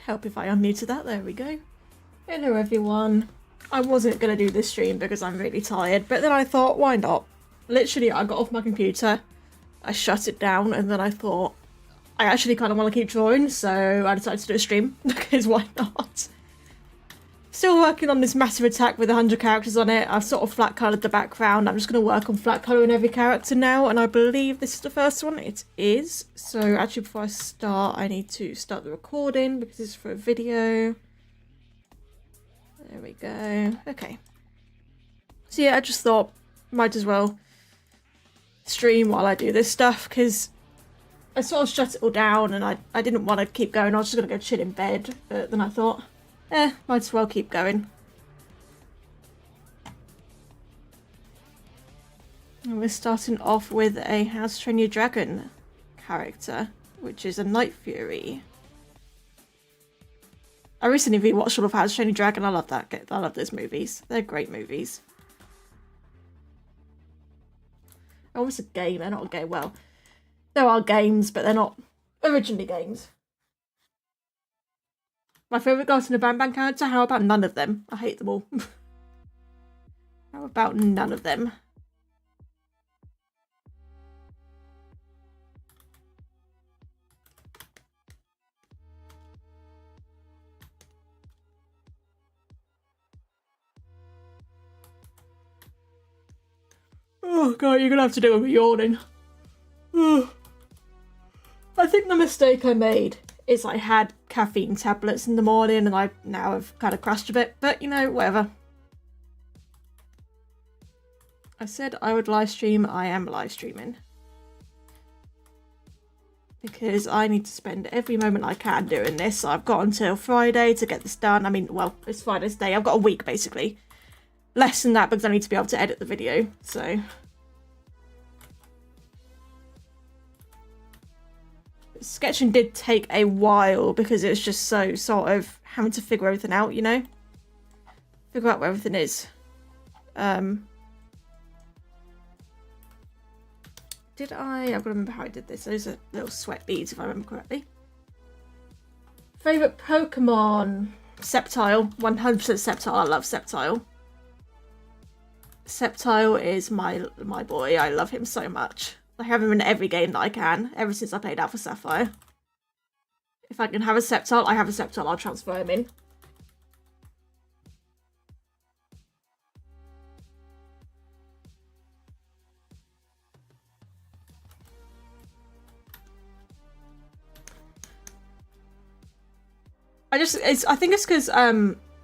help if I unmuted that. There we go. Hello everyone. I wasn't going to do this stream because I'm really tired, but then I thought, why not? Literally, I got off my computer, I shut it down, and then I thought, I actually kind of want to keep drawing, so I decided to do a stream, because why not? Still working on this massive attack with 100 characters on it. I've sort of flat coloured the background. I'm just going to work on flat colouring every character now, and I believe this is the first one. It is. So actually before I start, I need to start the recording because this is for a video. There we go. Okay. So yeah, I just thought, might as well stream while I do this stuff, because I sort of shut it all down and I didn't want to keep going. I was just going to go chill in bed, but then I thought, might as well keep going. And we're starting off with a How to Train Your Dragon character, which is a Night Fury. I recently rewatched all of How to Train Your Dragon. I love that. I love those movies. They're great movies. Oh, it's a game. They're not a game. Well, there are games, but they're not originally games. My favourite Ghost in a Bang character? How about none of them? I hate them all. How about none of them? Oh god, you're gonna have to do it with yawning. I think the mistake I made is I had caffeine tablets in the morning and I now have kind of crashed a bit, but you know, whatever. I said I would live stream, I am live streaming. Because I need to spend every moment I can doing this. So I've got until Friday to get this done. I mean, well, it's Friday's day. I've got a week basically. Less than that because I need to be able to edit the video, so. Sketching did take a while because it was just so sort of having to figure everything out, you know? Figure out where everything is. Did I've got to remember how I did this. Those are little sweat beads if I remember correctly. Favourite Pokemon? Sceptile. 100% Sceptile. I love Sceptile. Sceptile is my boy. I love him so much. I have him in every game that I can, ever since I played Alpha Sapphire. If I can have a Sceptile, I have a Sceptile, I'll transfer him in. I think it's because,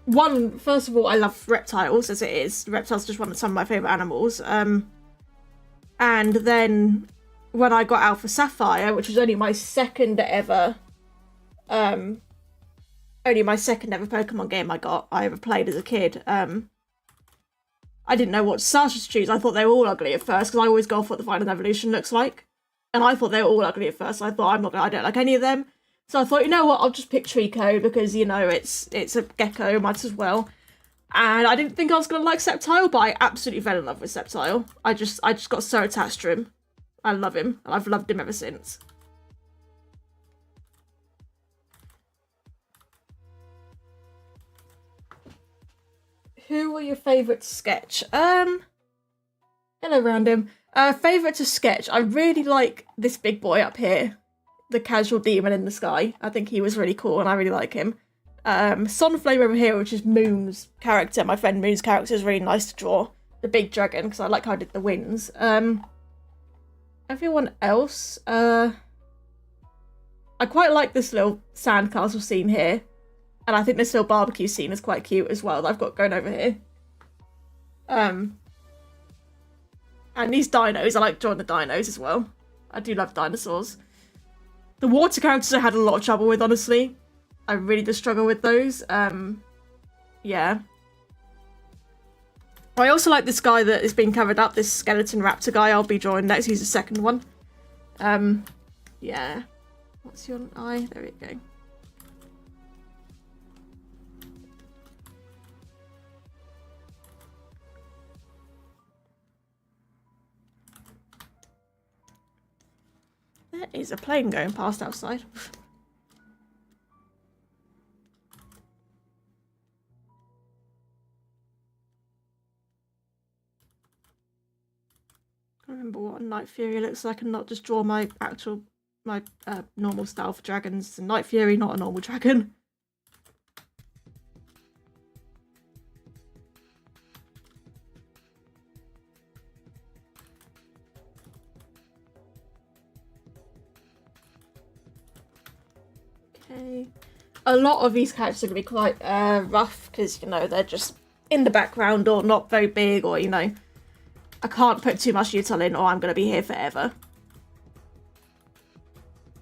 one, first of all, I love reptiles as it is. Reptiles are just some of my favourite animals. And then when I got Alpha Sapphire, which was only my second ever Pokemon game I ever played as a kid, I didn't know what Sasha to choose. I thought they were all ugly at first, because I always go off what the final evolution looks like. And I thought they were all ugly at first. So I thought, I don't like any of them. So I thought, you know what, I'll just pick Trico, because, you know, it's a gecko, might as well. And I didn't think I was going to like Sceptile, but I absolutely fell in love with Sceptile. I just got so attached to him. I love him. And I've loved him ever since. Who were your favourite to sketch? Hello, random. Favourite to sketch? I really like this big boy up here. The casual demon in the sky. I think he was really cool and I really like him. Sunflame over here, which is Moon's character. My friend Moon's character is really nice to draw. The big dragon, because I like how I did the wings. Everyone else, I quite like this little sandcastle scene here. And I think this little barbecue scene is quite cute as well that I've got going over here. And these dinos, I like drawing the dinos as well. I do love dinosaurs. The water characters I had a lot of trouble with, honestly. I really do struggle with those. Yeah. I also like this guy that is being covered up, this skeleton raptor guy I'll be drawing next. He's the second one. Yeah. What's your eye? There we go. There is a plane going past outside. Night Fury looks like and not just draw my normal style for dragons. Night Fury, not a normal dragon. Okay. A lot of these characters are going to be quite rough because, you know, they're just in the background or not very big, or, you know, I can't put too much detail in or I'm going to be here forever.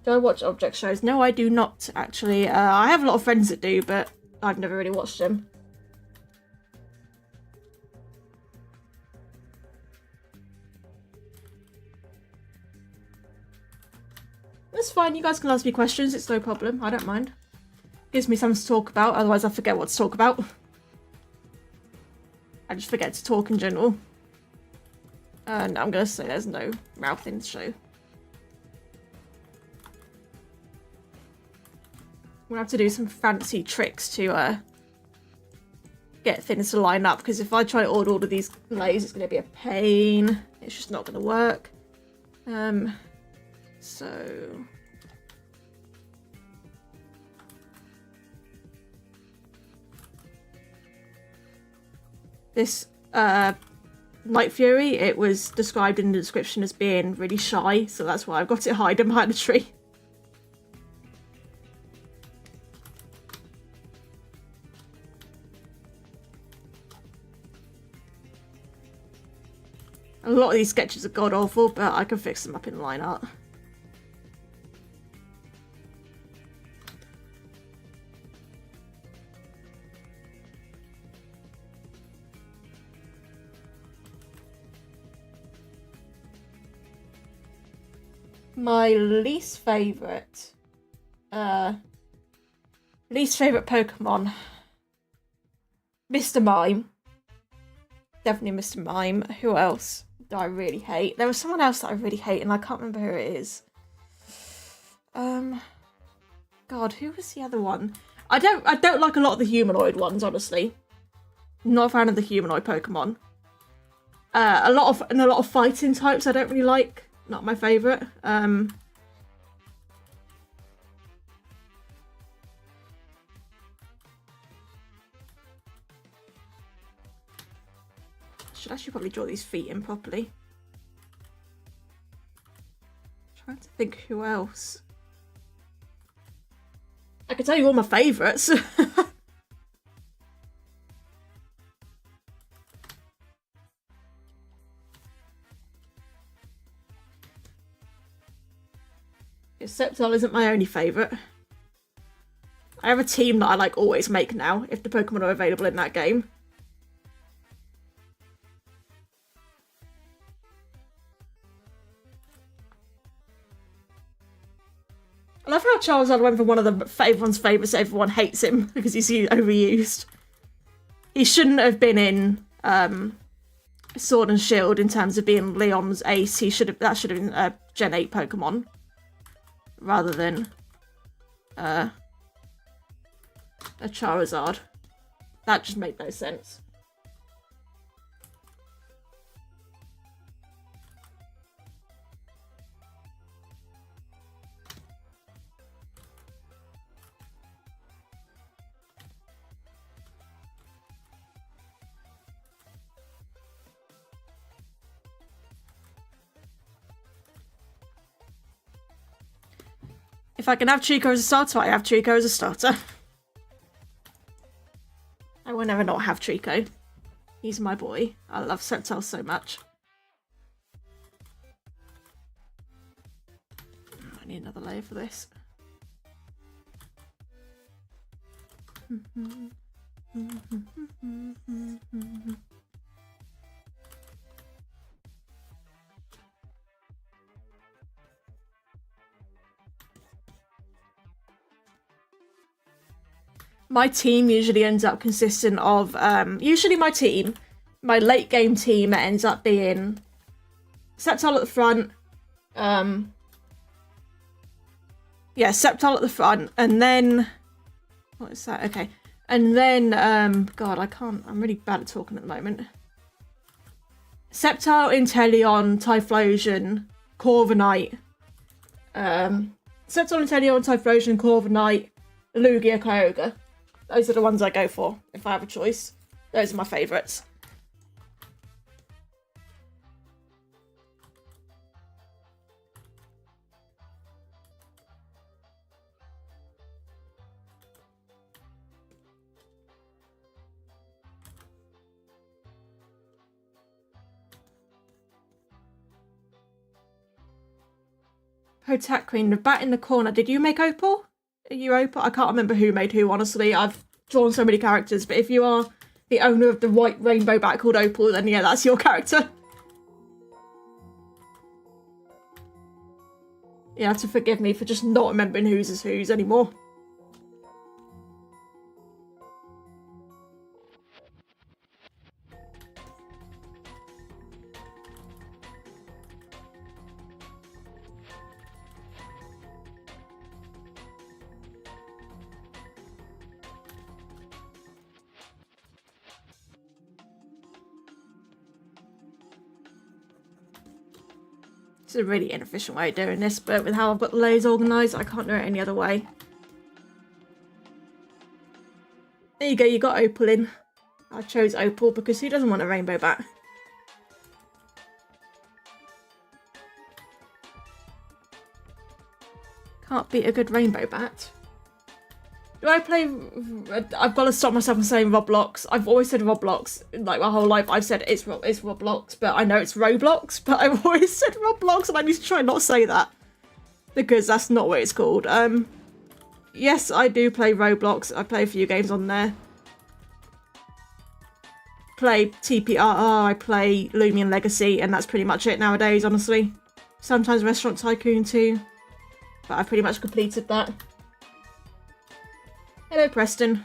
Do I watch object shows? No, I do not, actually. I have a lot of friends that do, but I've never really watched them. That's fine, you guys can ask me questions, it's no problem, I don't mind. Gives me something to talk about, otherwise I forget what to talk about. I just forget to talk in general. And I'm gonna say there's no mouth in the show. I'm gonna have to do some fancy tricks to get things to line up, because if I try to order all of these layers, it's gonna be a pain. It's just not gonna work. So this Night Fury, it was described in the description as being really shy, so that's why I've got it hiding behind a tree. A lot of these sketches are god awful, but I can fix them up in line art. My least favourite Pokemon. Mr. Mime. Definitely Mr. Mime. Who else do I really hate? There was someone else that I really hate and I can't remember who it is. God, who was the other one? I don't like a lot of the humanoid ones, honestly. Not a fan of the humanoid Pokemon. A lot of fighting types I don't really like. Not my favourite. Should actually probably draw these feet in properly. Trying to think who else. I can tell you all my favourites. Sceptile isn't my only favourite. I have a team that I like always make now, if the Pokemon are available in that game. I love how Charizard went from one of everyone's favourites, everyone hates him because he's overused. He shouldn't have been in Sword and Shield in terms of being Leon's ace. That should have been a Gen 8 Pokemon. Rather than a Charizard. That just made no sense. If I can have Chico as a starter, I have Chico as a starter. I will never not have Chico. He's my boy. I love Sceptile so much. I need another layer for this. My team usually ends up consisting of, my late game team ends up being Sceptile at the front, Sceptile at the front, and then, what is that? Okay. And then, God, I'm really bad at talking at the moment. Sceptile, Inteleon, Typhlosion, Corviknight. Sceptile, Inteleon, Typhlosion, Corviknight, Lugia, Kyogre. Those are the ones I go for if I have a choice. Those are my favourites. Potat Queen, the bat in the corner. Did you make Opal? Are you Opal? I can't remember who made who, honestly. I've drawn so many characters, but if you are the owner of the white rainbow bat called Opal, then yeah, that's your character. You have to forgive me for just not remembering whose is whose anymore. It's a really inefficient way of doing this, but with how I've got the layers organised, I can't do it any other way. There you go, you got Opal in. I chose Opal because who doesn't want a rainbow bat? Can't beat a good rainbow bat. Do I play... I've got to stop myself from saying Roblox. I've always said Roblox. Like, my whole life I've said it's Roblox, but I know it's Roblox, but I've always said Roblox, and I need to try and not say that. Because that's not what it's called. Yes, I do play Roblox. I play a few games on there. Play TPRR, I play Lumion Legacy, and that's pretty much it nowadays, honestly. Sometimes Restaurant Tycoon too. But I've pretty much completed that. Hello, Preston.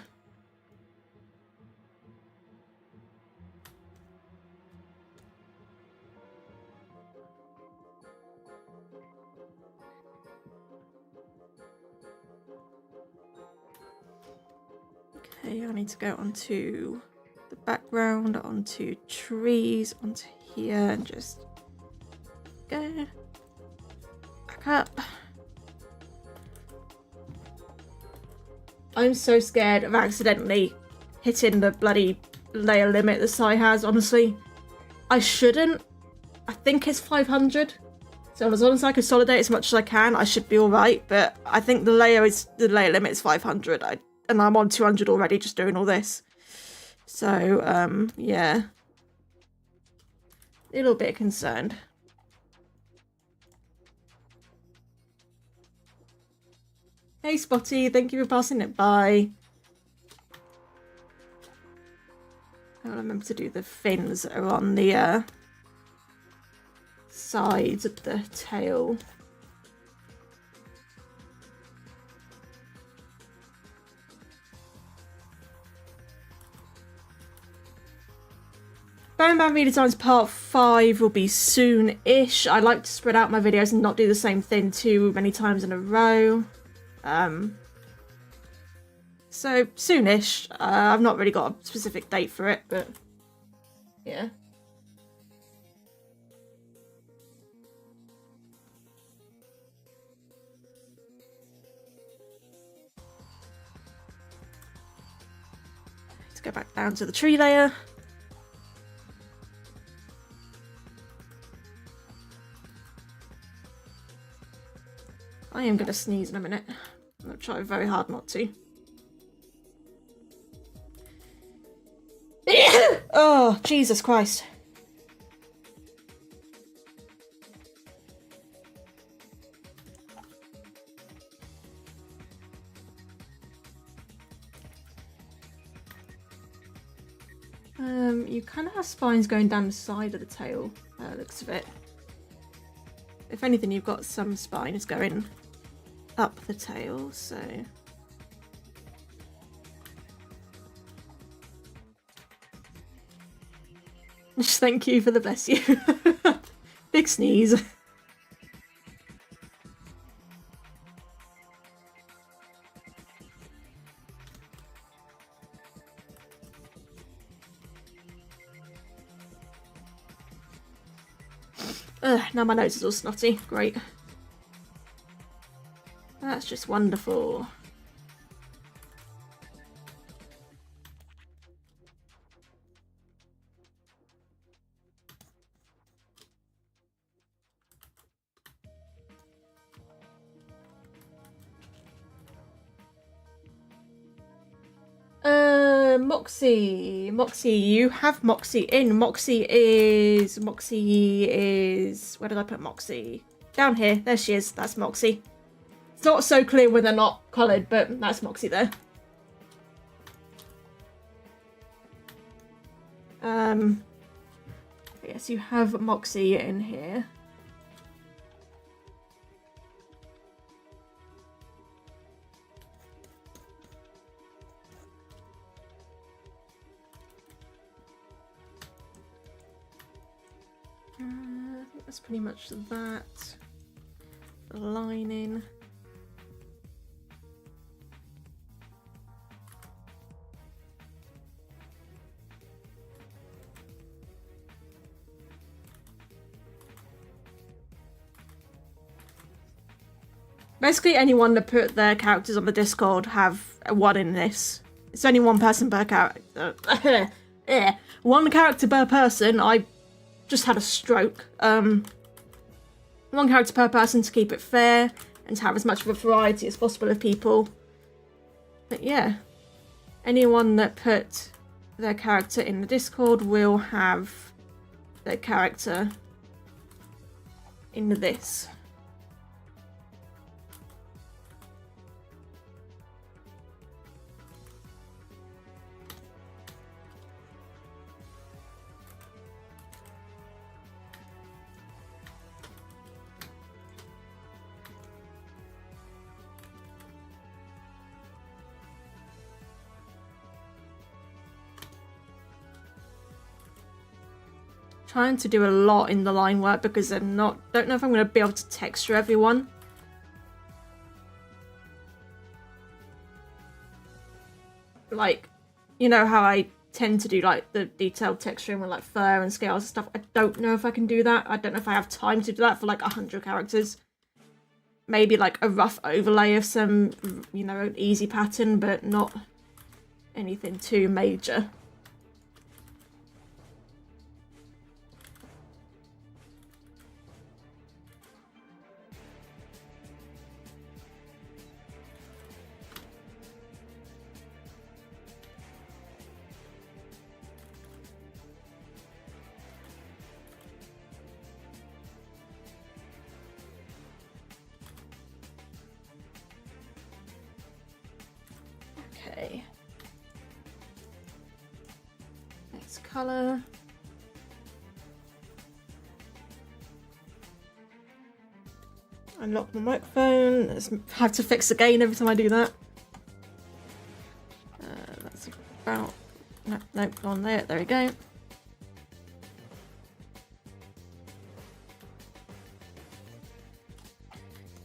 Okay, I need to go onto the background, onto trees, onto here, and just go back up. I'm so scared of accidentally hitting the bloody layer limit the Sai has, honestly. I shouldn't. I think it's 500. So as long as I consolidate as much as I can, I should be alright. But I think the layer limit is 500. And I'm on 200 already just doing all this. So, yeah. A little bit concerned. Hey Spotty, thank you for passing it by. I'll remember to do the fins that are on the sides of the tail. Bone Redesigns Part 5 will be soon-ish. I like to spread out my videos and not do the same thing too many times in a row. So soonish. I've not really got a specific date for it, but yeah. Let's go back down to the tree layer. I am going to sneeze in a minute. I'm going to try very hard not to. Oh, Jesus Christ. You kind of have spines going down the side of the tail, looks of it. If anything, you've got some spines going up the tail, so... Just thank you for the bless you. Big sneeze. Ugh, now my nose is all snotty. Great. That's just wonderful. Moxie. Moxie, you have Moxie in. Moxie is... Where did I put Moxie? Down here. There she is. That's Moxie. It's not so clear when they're not coloured, but that's Moxie there. Yes, you have Moxie in here. I think that's pretty much that. The lining. Basically, anyone that put their characters on the Discord have one in this. It's only one person per character. One character per person. I just had a stroke. One character per person to keep it fair and to have as much of a variety as possible of people. But yeah, anyone that put their character in the Discord will have their character in this. Trying to do a lot in the line work because don't know if I'm going to be able to texture everyone. Like, you know how I tend to do like the detailed texturing with like fur and scales and stuff. I don't know if I can do that. I don't know if I have time to do that for like 100 characters. Maybe like a rough overlay of some, you know, an easy pattern, but not anything too major. Okay. Next colour. Unlock my microphone. I have to fix the gain every time I do that. That's about... Nope, go on there. There we go.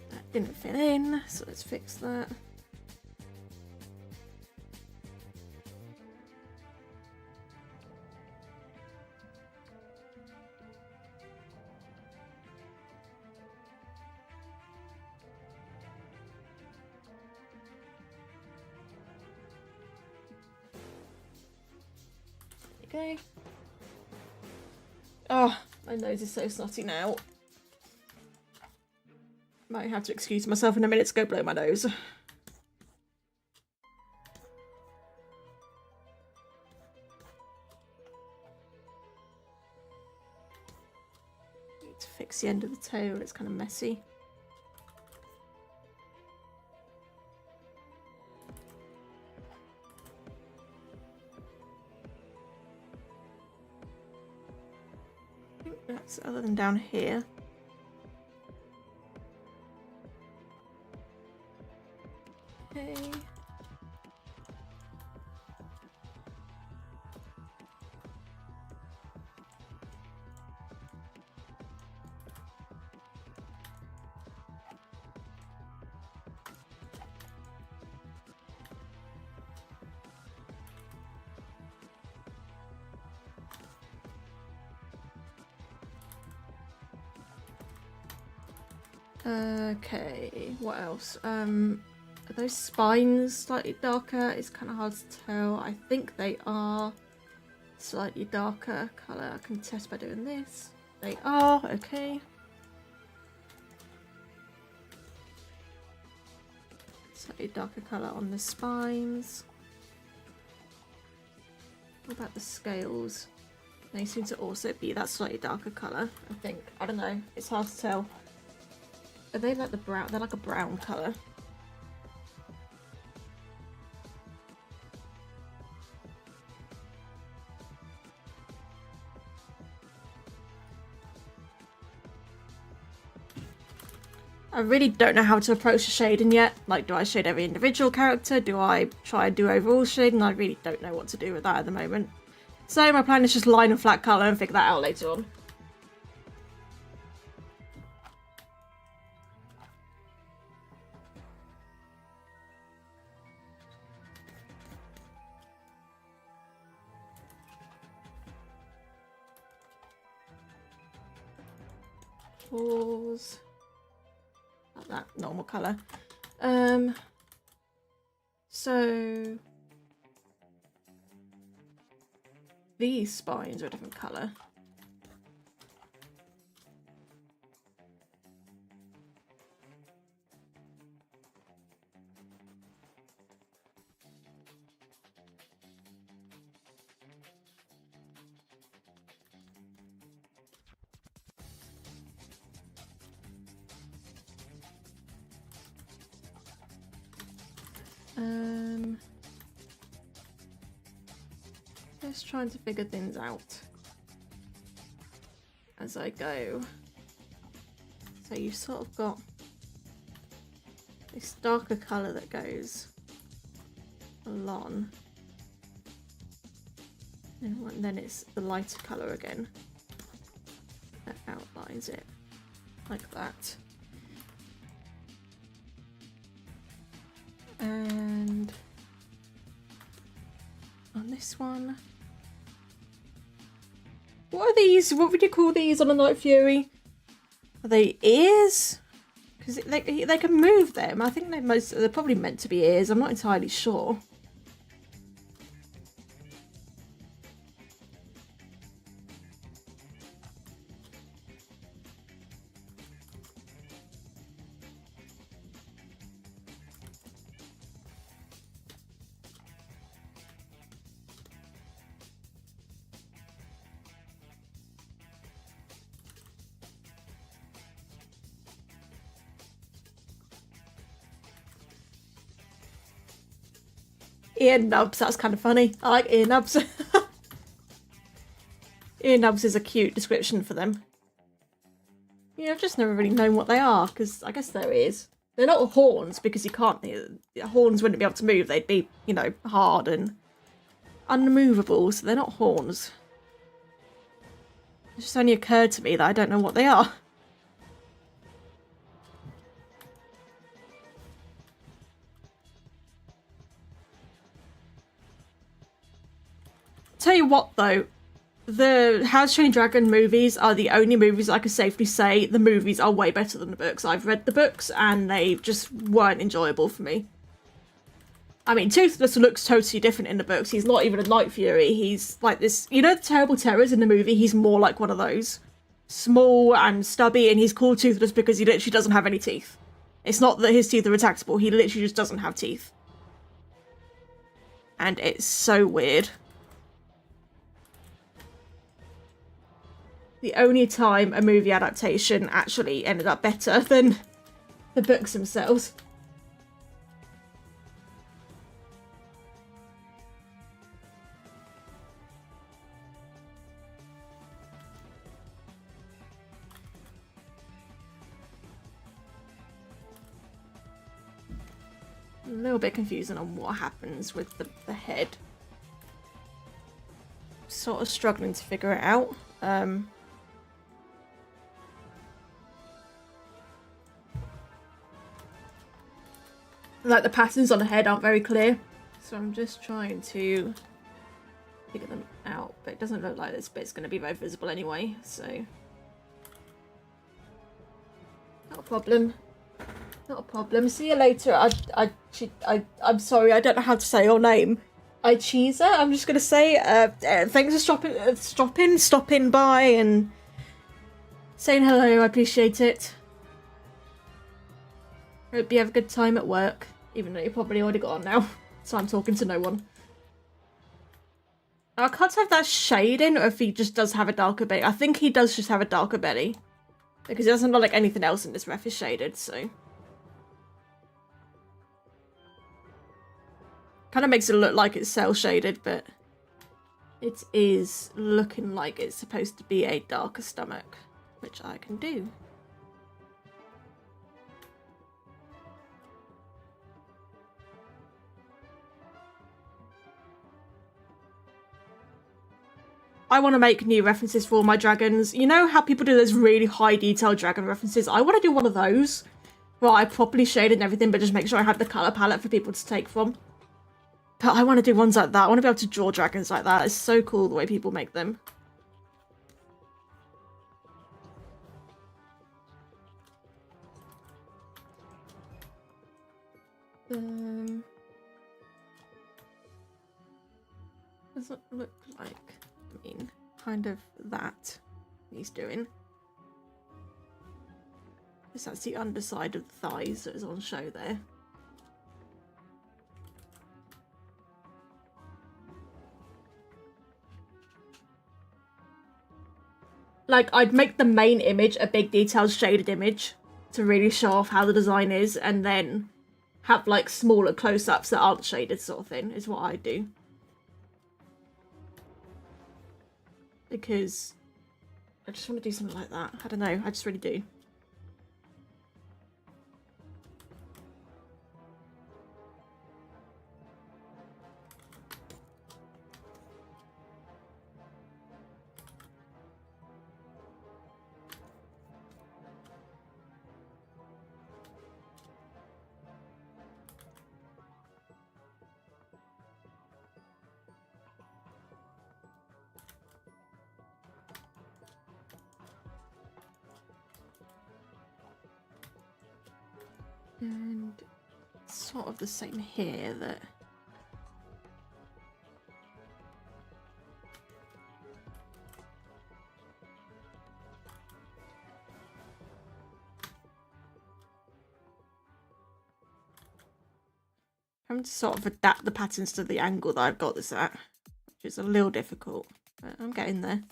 That didn't fit in, so let's fix that. Okay. Oh, my nose is so snotty now. Might have to excuse myself in a minute to go blow my nose. Need to fix the end of the tail, it's kind of messy. That's other than down here. Okay. Okay, what else? Are those spines slightly darker? It's kind of hard to tell. I think they are slightly darker colour. I can test by doing this. They are, okay. Slightly darker colour on the spines. What about the scales? They seem to also be that slightly darker colour, I think. I don't know, it's hard to tell. Are they like the brown? They're like a brown colour. I really don't know how to approach the shading yet. Like, do I shade every individual character? Do I try and do overall shading? I really don't know what to do with that at the moment. So my plan is just line and flat colour and figure that out later on. Pause. Like that normal colour. So these spines are a different colour. Just trying to figure things out as I go. So you've sort of got this darker colour that goes along, and then it's the lighter colour again that outlines it like that. And on this one, what are these? What would you call these on a Night Fury? Are they ears? Because they can move them. I think they're probably meant to be ears. I'm not entirely sure. Ear nubs, that's kind of funny. I like ear nubs. Ear nubs is a cute description for them. Yeah, I've just never really known what they are, because I guess they're ears. They're not horns, because you can't... Horns wouldn't be able to move. They'd be, you know, hard and unmovable, so they're not horns. It just only occurred to me that I don't know what they are. Tell you what though, the How to Train Your Dragon movies are the only movies I can safely say the movies are way better than the books. I've read the books and they just weren't enjoyable for me. I mean, Toothless looks totally different in the books. He's not even a Night Fury. He's like this, you know the Terrible Terrors in the movie? He's more like one of those. Small and stubby, and he's called Toothless because he literally doesn't have any teeth. It's not that his teeth are attackable, he literally just doesn't have teeth. And it's so weird. The only time a movie adaptation actually ended up better than the books themselves. A little bit confusing on what happens with the head. Sort of struggling to figure it out. Like the patterns on the head aren't very clear, so I'm just trying to figure them out, but it doesn't look like this bit's going to be very visible anyway, so I'll problem. Not a problem. See you later. I'm sorry, I don't know how to say your name. Ichiza. I'm just gonna say thanks for stopping by and saying hello. I appreciate it. Hope you have a good time at work, even though you're probably already got on now, so I'm talking to no one. I can't tell if that's shading or if he just does have a darker belly. I think he does just have a darker belly, because it doesn't look like anything else in this ref is shaded, so. Kind of makes it look like it's cell shaded, but it is looking like it's supposed to be a darker stomach, which I can do. I want to make new references for all my dragons. You know how people do those really high detail dragon references? I want to do one of those where I properly shaded and everything, but just make sure I have the colour palette for people to take from. But I want to do ones like that. I want to be able to draw dragons like that. It's so cool the way people make them. Does it look like, I mean, kind of that he's doing. Because that's the underside of the thighs that is on show there. Like, I'd make the main image a big detailed shaded image to really show off how the design is, and then have like smaller close-ups that aren't shaded sort of thing, is what I do. Because I just want to do something like that. I don't know, I just really do. And sort of the same here, that I'm to sort of adapt the patterns to the angle that I've got this at, which is a little difficult, but I'm getting there.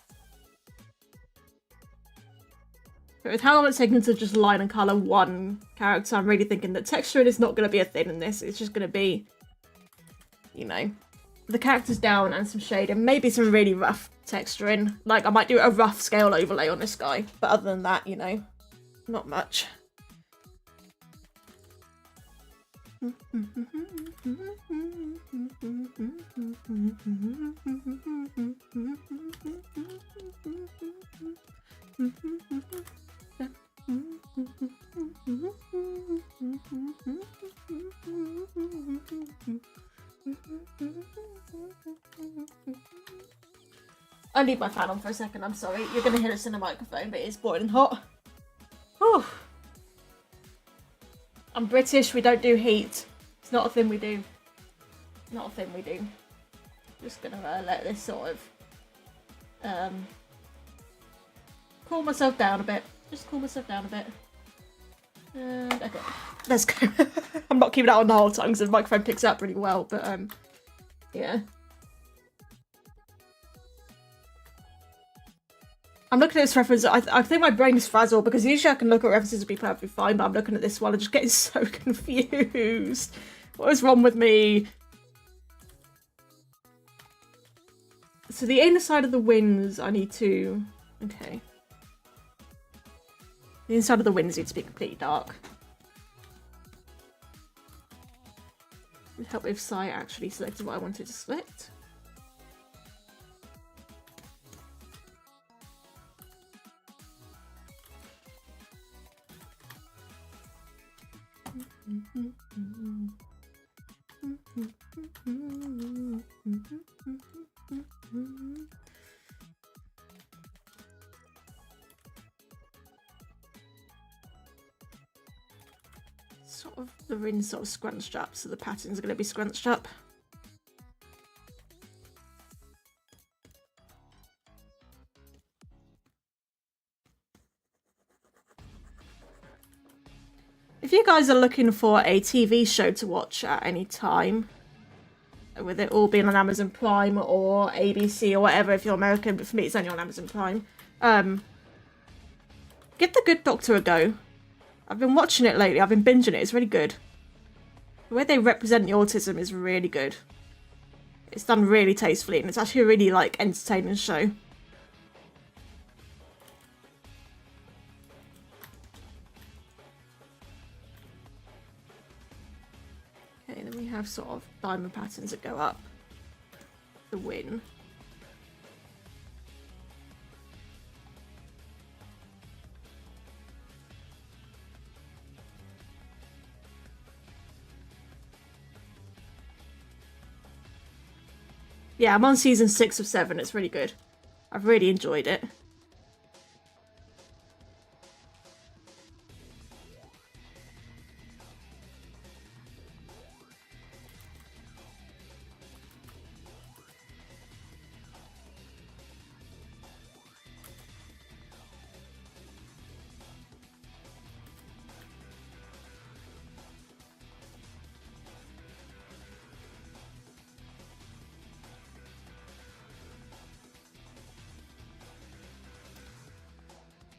But with how long it's taken to just line and colour one character, I'm really thinking that texturing is not going to be a thing in this. It's just going to be, you know, the characters down and some shade and maybe some really rough texturing. Like, I might do a rough scale overlay on this guy, but other than that, you know, not much. I need my fan on for a second, I'm sorry. You're going to hear this in the microphone, but it's boiling hot. Whew. I'm British, we don't do heat. It's not a thing we do. Not a thing we do. Just going to let this sort of cool myself down a bit. Just cool myself down a bit. Okay, let's go. I'm not keeping that on the whole time because the microphone picks up really well, but yeah. I'm looking at this reference, I think my brain is frazzled because usually I can look at references and be perfectly fine, but I'm looking at this one and just getting so confused. What is wrong with me? So the inside of the wings I need to... Okay. The inside of the wings needs to be completely dark. It would help if Sai actually selected what I wanted to select. They're in sort of scrunched up, so the patterns are going to be scrunched up. If you guys are looking for a TV show to watch at any time, with it all being on Amazon Prime or ABC or whatever if you're American, but for me it's only on Amazon Prime, give The Good Doctor a go. I've been watching it lately, I've been binging it, it's really good. The way they represent the autism is really good. It's done really tastefully and it's actually a really, like, entertaining show. Okay, then we have sort of diamond patterns that go up the win. Yeah, I'm on season 6 of 7, it's really good. I've really enjoyed it.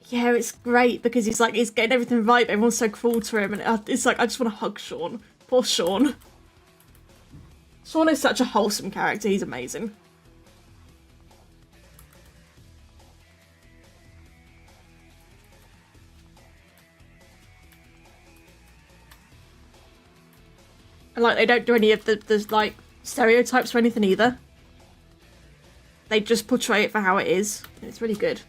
Yeah, it's great because he's getting everything right, but everyone's so cruel to him, and it's like, I just want to hug Sean. Poor Sean. Sean is such a wholesome character, he's amazing. And like, they don't do any of the like, stereotypes or anything either. They just portray it for how it is, and it's really good.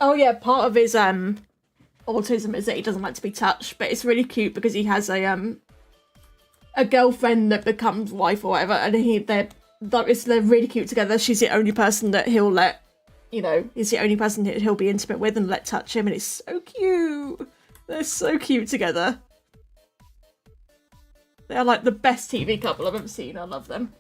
Oh yeah, part of his autism is that he doesn't like to be touched, but it's really cute because he has a girlfriend that becomes wife or whatever, and they're really cute together. She's the only person that he'll let, you know, he's the only person that he'll be intimate with and let touch him, and it's so cute. They're so cute together. They are like the best TV couple I've ever seen. I love them.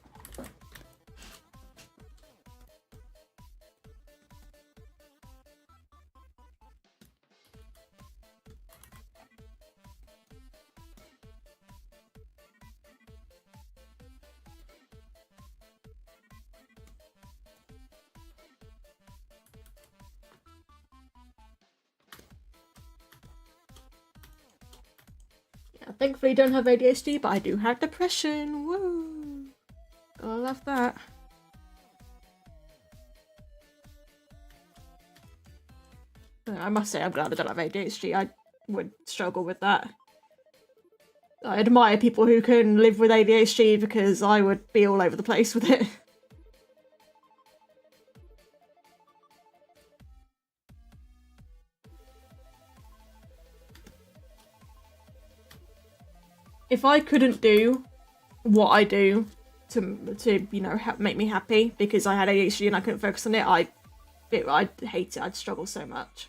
Thankfully, I don't have ADHD, but I do have depression. Woo! I love that. I must say, I'm glad I don't have ADHD. I would struggle with that. I admire people who can live with ADHD because I would be all over the place with it. If I couldn't do what I do to you know, make me happy because I had ADHD and I couldn't focus on it, I'd hate it. I'd struggle so much.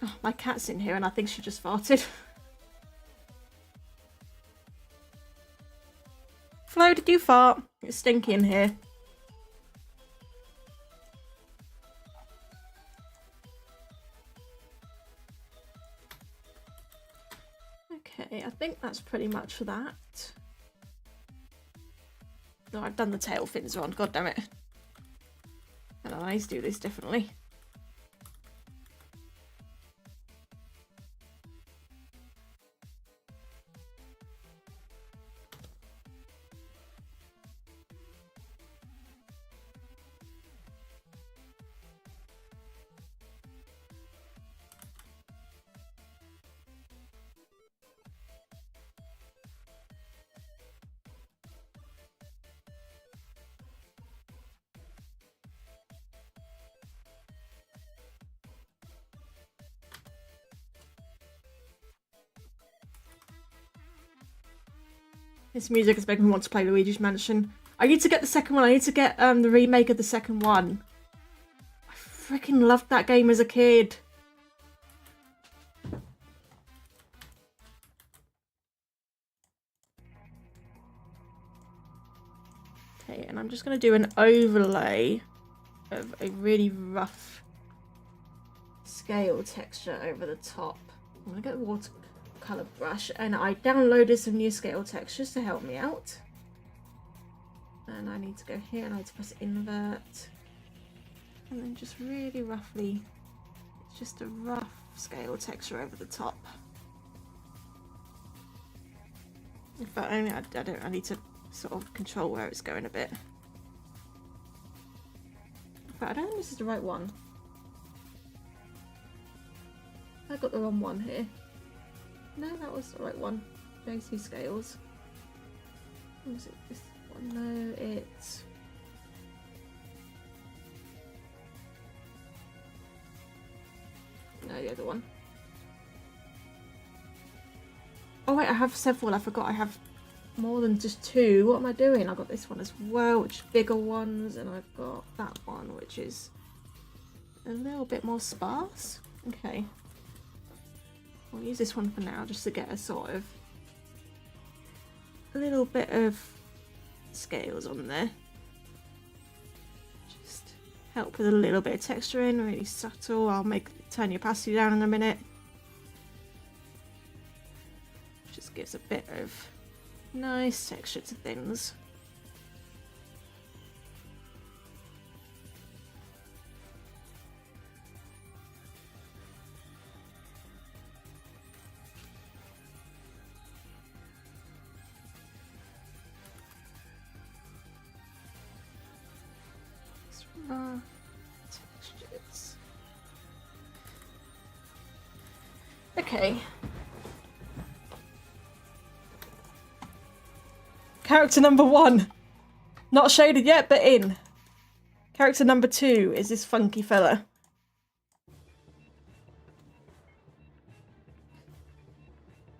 Oh, my cat's in here and I think she just farted. Flo, did you fart? It's stinky in here. Okay, I think that's pretty much for that. No, I've done the tail fins wrong, god damn it. And I need to do this differently. This music is making me want to play Luigi's Mansion. I need to get the second one. I need to get the remake of the second one. I freaking loved that game as a kid. Okay, and I'm just going to do an overlay of a really rough scale texture over the top. I'm going to get the watercolor brush, and I downloaded some new scale textures to help me out. And I need to go here and I need to press invert. And then just really roughly, it's just a rough scale texture over the top. In fact, I need to sort of control where it's going a bit. But I don't think this is the right one. I got the wrong one here. No, that was the right one. JC scales. Was it this one? No, it's... No, the other one. Oh wait, I have several. I forgot I have more than just two. What am I doing? I've got this one as well, which is bigger ones, and I've got that one, which is a little bit more sparse. Okay. I'll use this one for now, just to get a sort of a little bit of scales on there. Just help with a little bit of texture in, really subtle. I'll turn your opacity down in a minute. Just gives a bit of nice texture to things. Textures. Okay. Character number 1. Not shaded yet, but in. Character number 2 is this funky fella.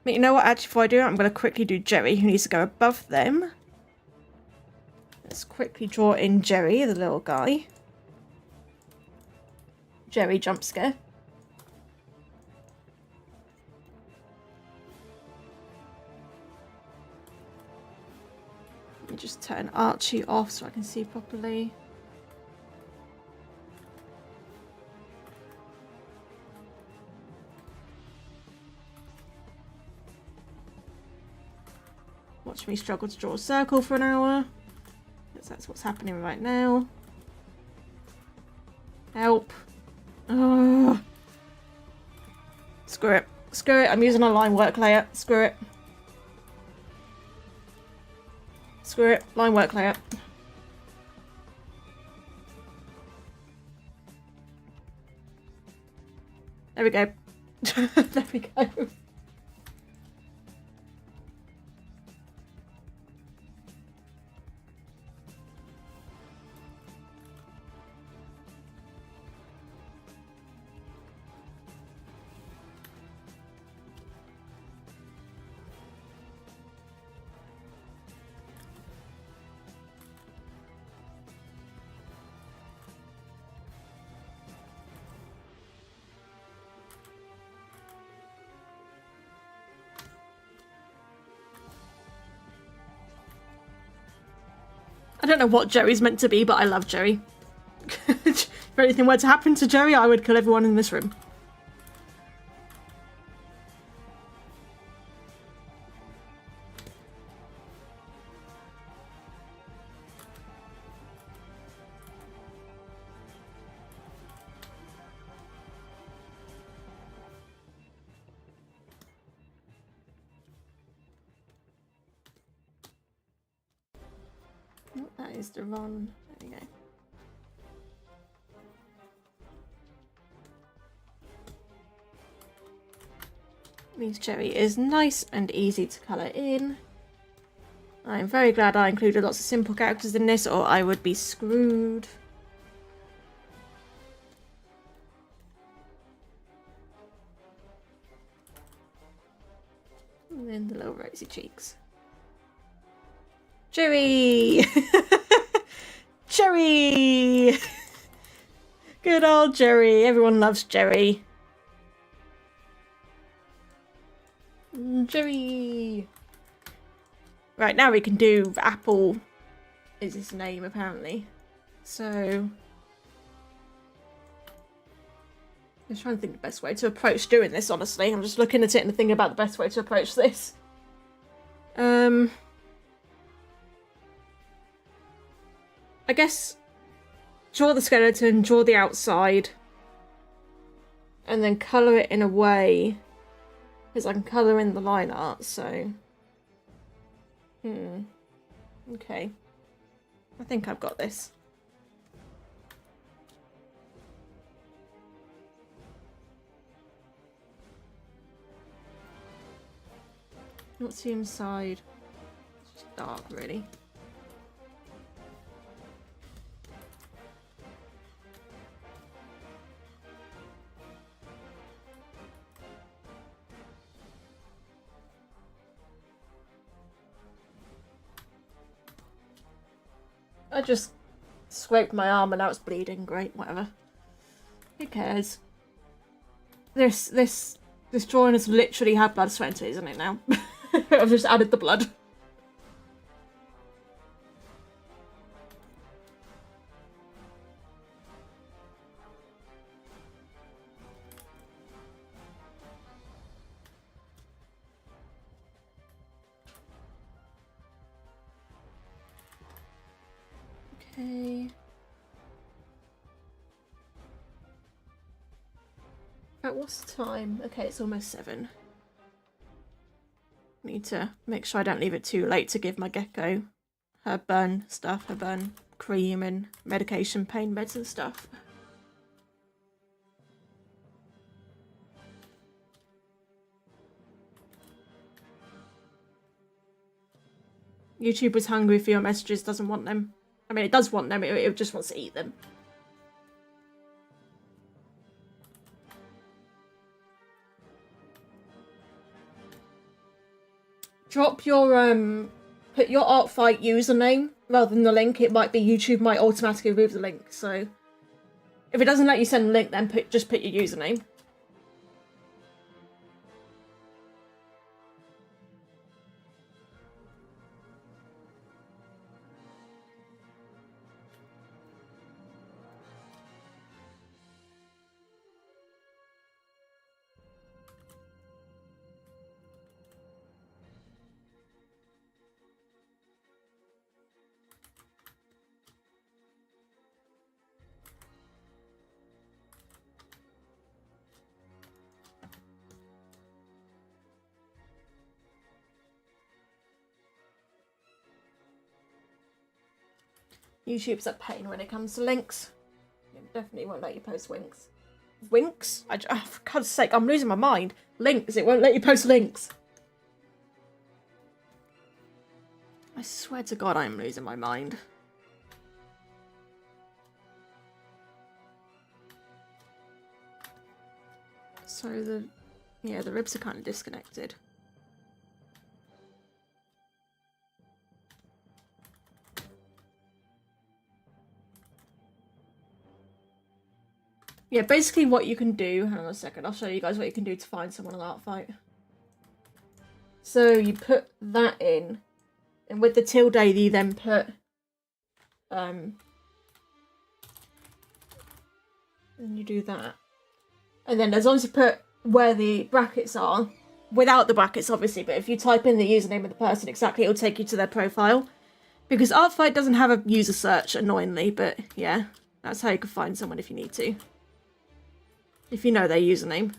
But you know what, actually before I do it, I'm going to quickly do Jerry, who needs to go above them. Let's quickly draw in Jerry, the little guy. Jerry jump scare. Let me just turn Archie off so I can see properly. Watch me struggle to draw a circle for an hour. Because that's what's happening right now. Help. Oh. Screw it. Screw it. I'm using a line work layer. Screw it. Screw it. Line work layer. There we go. There we go. I don't know what Jerry's meant to be, but I love Jerry. If anything were to happen to Jerry, I would kill everyone in this room. Oh, that is the wrong. There we go. Means Cherry is nice and easy to colour in. I'm very glad I included lots of simple characters in this, or I would be screwed. And then the little rosy cheeks. Cherry! Cherry! Good old Jerry. Everyone loves Jerry. Jerry! Right, now we can do Apple is his name, apparently. So... I'm just trying to think the best way to approach doing this, honestly. I'm just looking at it and thinking about the best way to approach this. I guess draw the skeleton, draw the outside, and then colour it in a way, because I can colour in the line art, so... Okay. I think I've got this. What's the inside? It's just dark, really. I just scraped my arm and now it's bleeding. Great, whatever. Who cares? This drawing has literally had blood, sweat and tears in it now. I've just added the blood. Okay. Right, what's the time? Okay, it's almost 7. Need to make sure I don't leave it too late to give my gecko her burn stuff, her burn cream and medication, pain meds and stuff. YouTube was hungry for your messages, doesn't want them. I mean, it does want them, it just wants to eat them. Drop your, put your Artfight username rather than the link. It might be YouTube might automatically remove the link, so... If it doesn't let you send a link, then just put your username. YouTube's a pain when it comes to links. It definitely won't let you post winks. Winks? Oh, for God's sake, I'm losing my mind. Links, it won't let you post links. I swear to God I'm losing my mind. So the ribs are kind of disconnected. Yeah, basically what you can do, hang on a second, I'll show you guys what you can do to find someone on Artfight. So you put that in, and with the tilde you then put, and you do that. And then as long as you put where the brackets are, without the brackets obviously, but if you type in the username of the person exactly, it'll take you to their profile. Because Artfight doesn't have a user search, annoyingly, but yeah, that's how you can find someone if you need to. If you know their username.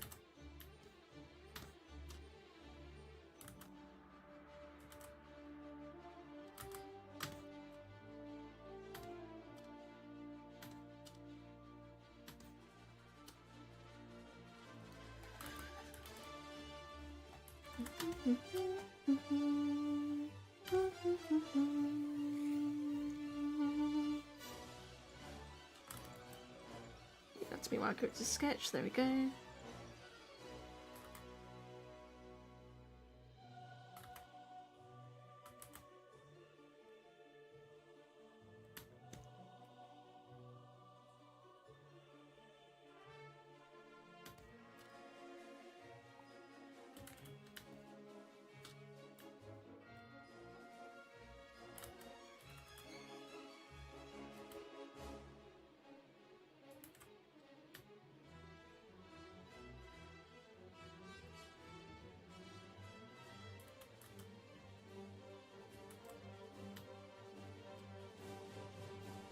That's me while I go to sketch. There we go.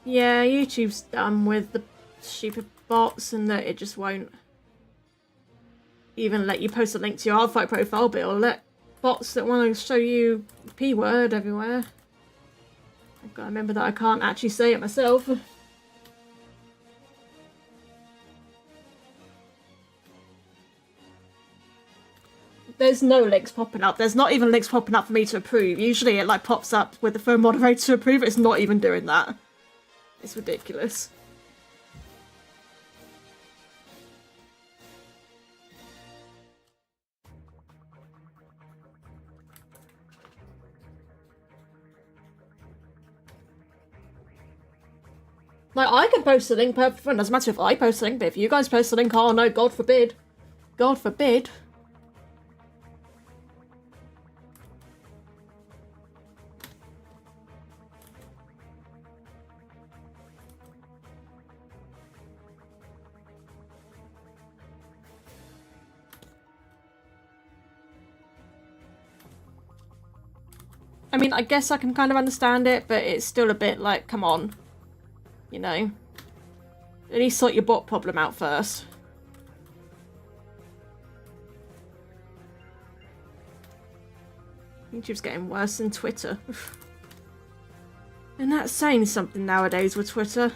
Yeah, YouTube's done with the stupid bots and that it just won't even let you post a link to your Artfight profile, but it'll let bots that want to show you P-word everywhere. I've got to remember that I can't actually say it myself. There's no links popping up. There's not even links popping up for me to approve. Usually it like pops up with the phone moderator to approve. It's not even doing that. It's ridiculous. Like, I can post a link perfectly fine. Doesn't matter if I post a link, but if you guys post a link, oh no, God forbid. God forbid. I mean, I guess I can kind of understand it, but it's still a bit like, come on. You know? At least sort your bot problem out first. YouTube's getting worse than Twitter. And that's saying something nowadays with Twitter.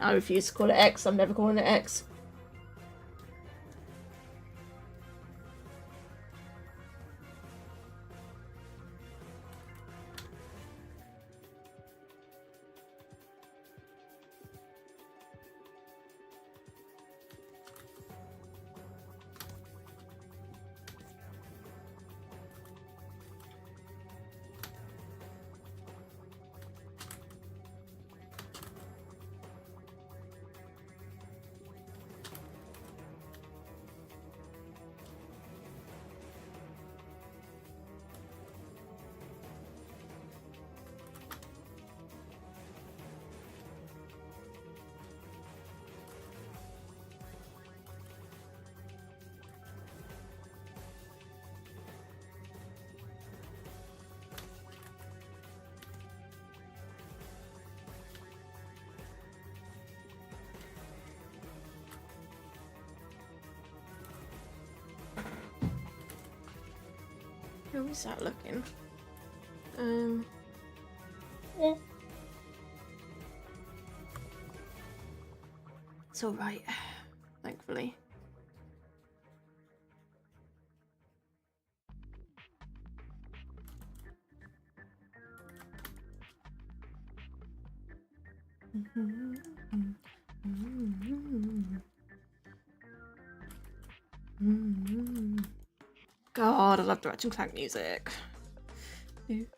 I refuse to call it X. I'm never calling it X. How is that looking? Yeah. It's alright, thankfully. God, I love the Ratchet & Clank music. I need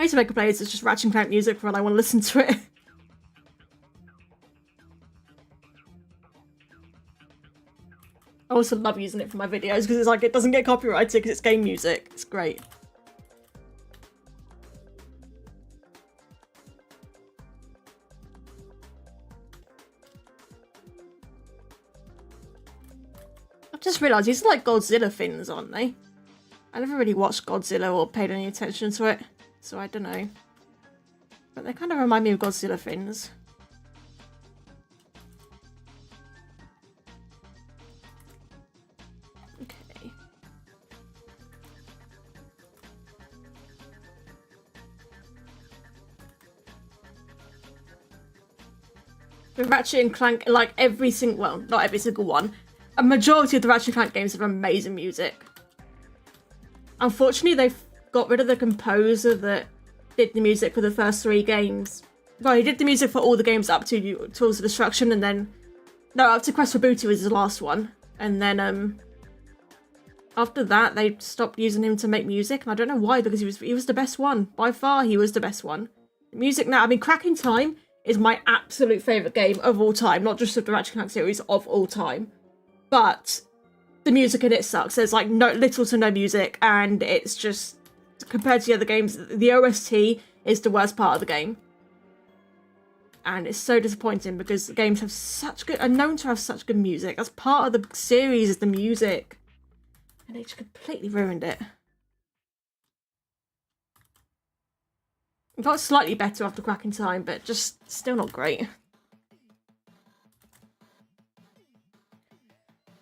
to make a playlist that's just Ratchet & Clank music for when I want to listen to it. I also love using it for my videos because it's like it doesn't get copyrighted because it's game music. It's great. I've just realised these are like Godzilla fins, aren't they? I never really watched Godzilla or paid any attention to it, so I don't know. But they kind of remind me of Godzilla fins. Okay. The Ratchet and Clank, like every single, well, not every single one, a majority of the Ratchet and Clank games have amazing music. Unfortunately, they've got rid of the composer that did the music for the first 3 games. Well, he did the music for all the games up to Tools of Destruction, and then... No, up to Quest for Booty was the last one. And then, after that, they stopped using him to make music, and I don't know why, because he was the best one. By far, he was the best one. Music now, I mean, Cracking Time is my absolute favourite game of all time, not just of the Ratchet & Clank series, of all time. But the music in it sucks. There's like little to no music, and it's just, compared to the other games, the OST is the worst part of the game. And it's so disappointing because the games have such good, are known to have such good music. That's part of the series, is the music. And they just completely ruined it. It got slightly better after Cracking Time, but just still not great.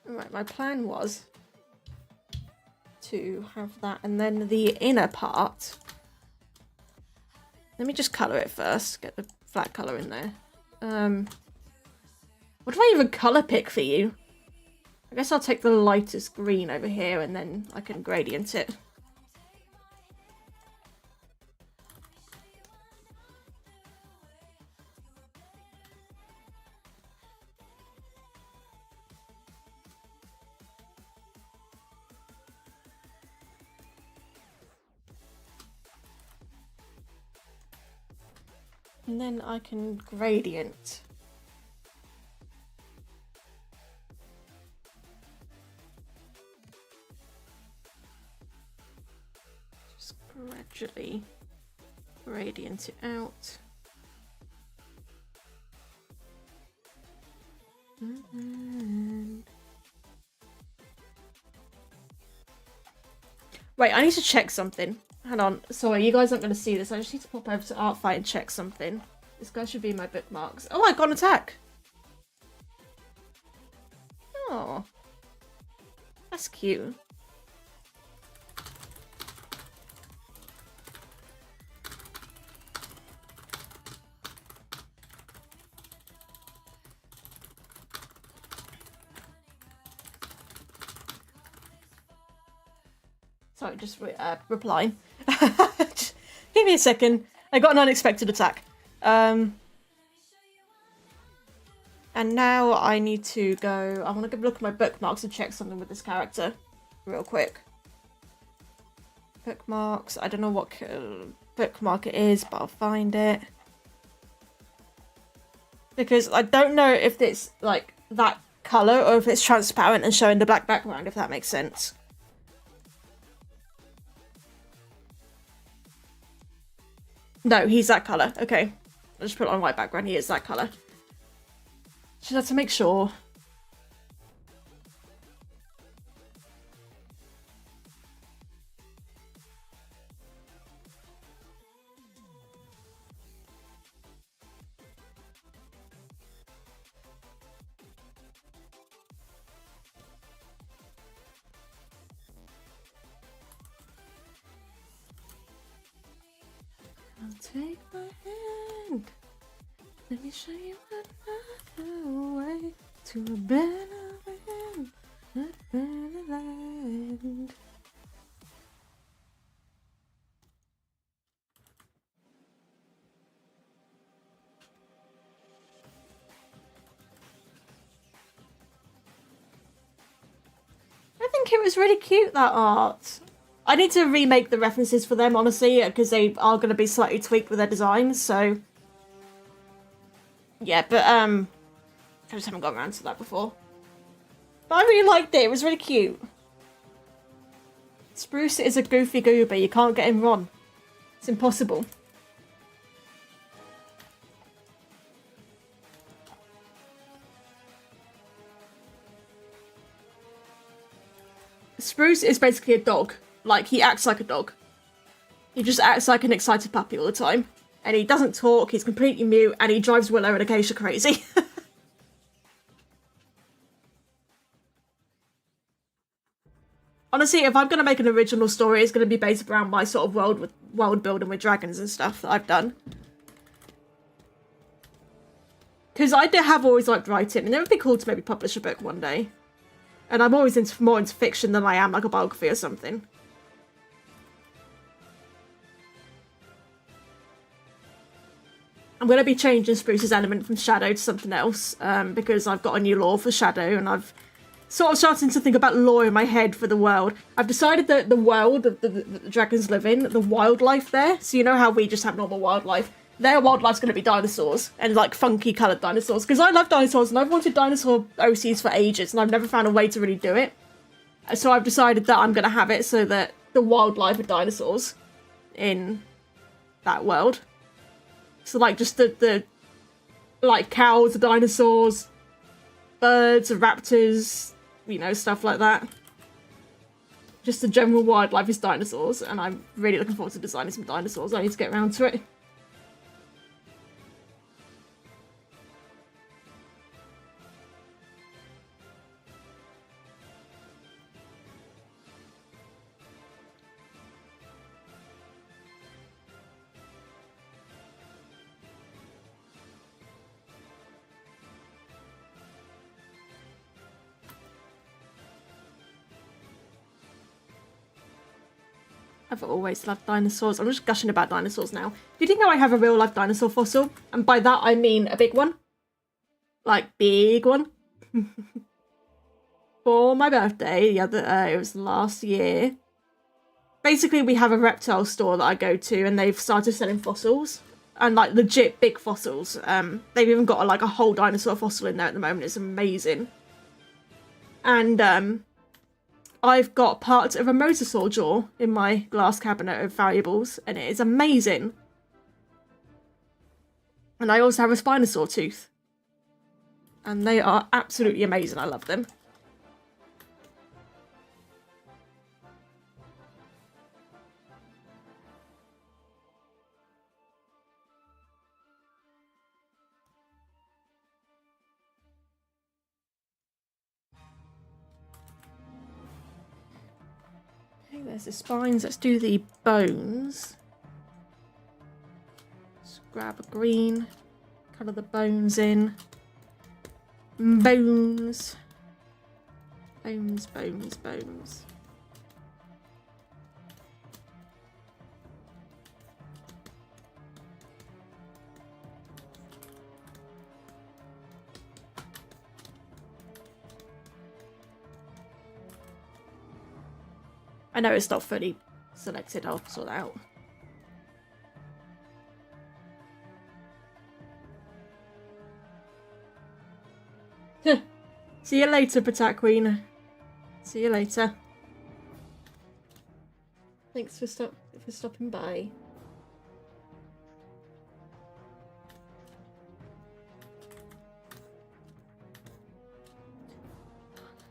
Right, my plan was to have that, and then the inner part. Let me just colour it first, get the flat colour in there. What do I even colour pick for you? I guess I'll take the lightest green over here, and then I can gradient it. And then I can gradient. Just gradually gradient it out. Wait, I need to check something. Hang on, sorry, you guys aren't going to see this. I just need to pop over to Artfight and check something. This guy should be in my bookmarks. Oh, I got an attack! Oh. That's cute. Sorry, just replying. Give me a second. I got an unexpected attack. And now I need to go... I want to look at my bookmarks and check something with this character. Real quick. Bookmarks. I don't know what bookmark it is, but I'll find it. Because I don't know if it's, like, that colour or if it's transparent and showing the black background, if that makes sense. No, he's that colour. Okay. I'll just put it on white background. He is that colour. Just have to make sure. Take my hand, let me show you another way to a better land, a better land. I think it was really cute, that art. I need to remake the references for them, honestly, because they are going to be slightly tweaked with their designs, so... Yeah, but, I just haven't got around to that before. But I really liked it, it was really cute. Spruce is a goofy goober, you can't get him wrong. It's impossible. Spruce is basically a dog. Like, he acts like a dog. He just acts like an excited puppy all the time. And he doesn't talk, he's completely mute, and he drives Willow and Acacia crazy. Honestly, if I'm going to make an original story, it's going to be based around my sort of world building with dragons and stuff that I've done. Because I have always liked writing, and it would be cool to maybe publish a book one day. And I'm always more into fiction than I am like a biography or something. I'm going to be changing Spruce's element from shadow to something else, because I've got a new lore for shadow, and I've sort of starting to think about lore in my head for the world. I've decided that the world that the dragons live in, the wildlife there, so you know how we just have normal wildlife, their wildlife's going to be dinosaurs, and like funky coloured dinosaurs, because I love dinosaurs, and I've wanted dinosaur OCs for ages, and I've never found a way to really do it. So I've decided that I'm going to have it so that the wildlife are dinosaurs in that world. So like just the like cows are dinosaurs, birds are raptors, you know, stuff like that. Just the general wildlife is dinosaurs, and I'm really looking forward to designing some dinosaurs. I need to get around to it. I've always loved dinosaurs. I'm just gushing about dinosaurs now. Do you think I have a real life dinosaur fossil? And by that I mean a big one. Like, big one. For my birthday, it was last year. Basically, we have a reptile store that I go to, and they've started selling fossils. And like legit big fossils. They've even got like a whole dinosaur fossil in there at the moment. It's amazing. And I've got parts of a mosasaur jaw in my glass cabinet of valuables, and it is amazing. And I also have a spinosaur tooth. And they are absolutely amazing. I love them. There's the spines. Let's do the bones. Let's grab a green, colour the bones in. Bones. Bones, bones, bones. I know it's not fully selected, I'll sort that out. See you later, Patat Queen. See you later. Thanks for stopping by.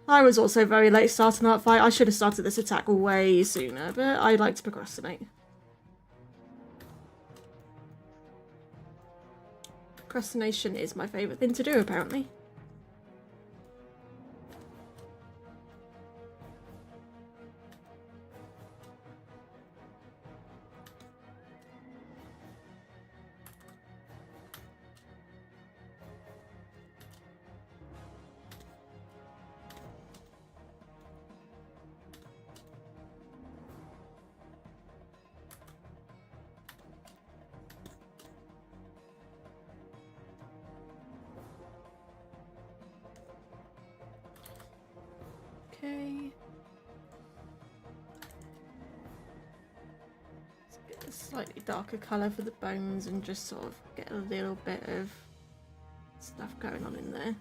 I was also very late starting Artfight. I should have started this attack way sooner, but I like to procrastinate. Procrastination is my favourite thing to do, apparently. Okay. Let's get a slightly darker colour for the bones and just sort of get a little bit of stuff going on in there.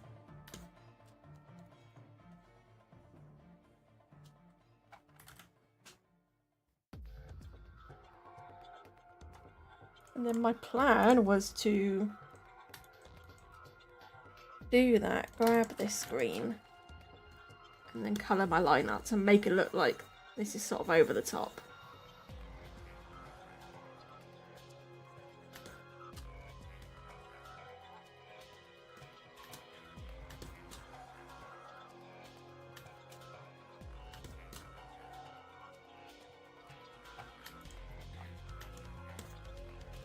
And then my plan was to do that, grab this green, and then colour my line out to make it look like this is sort of over the top.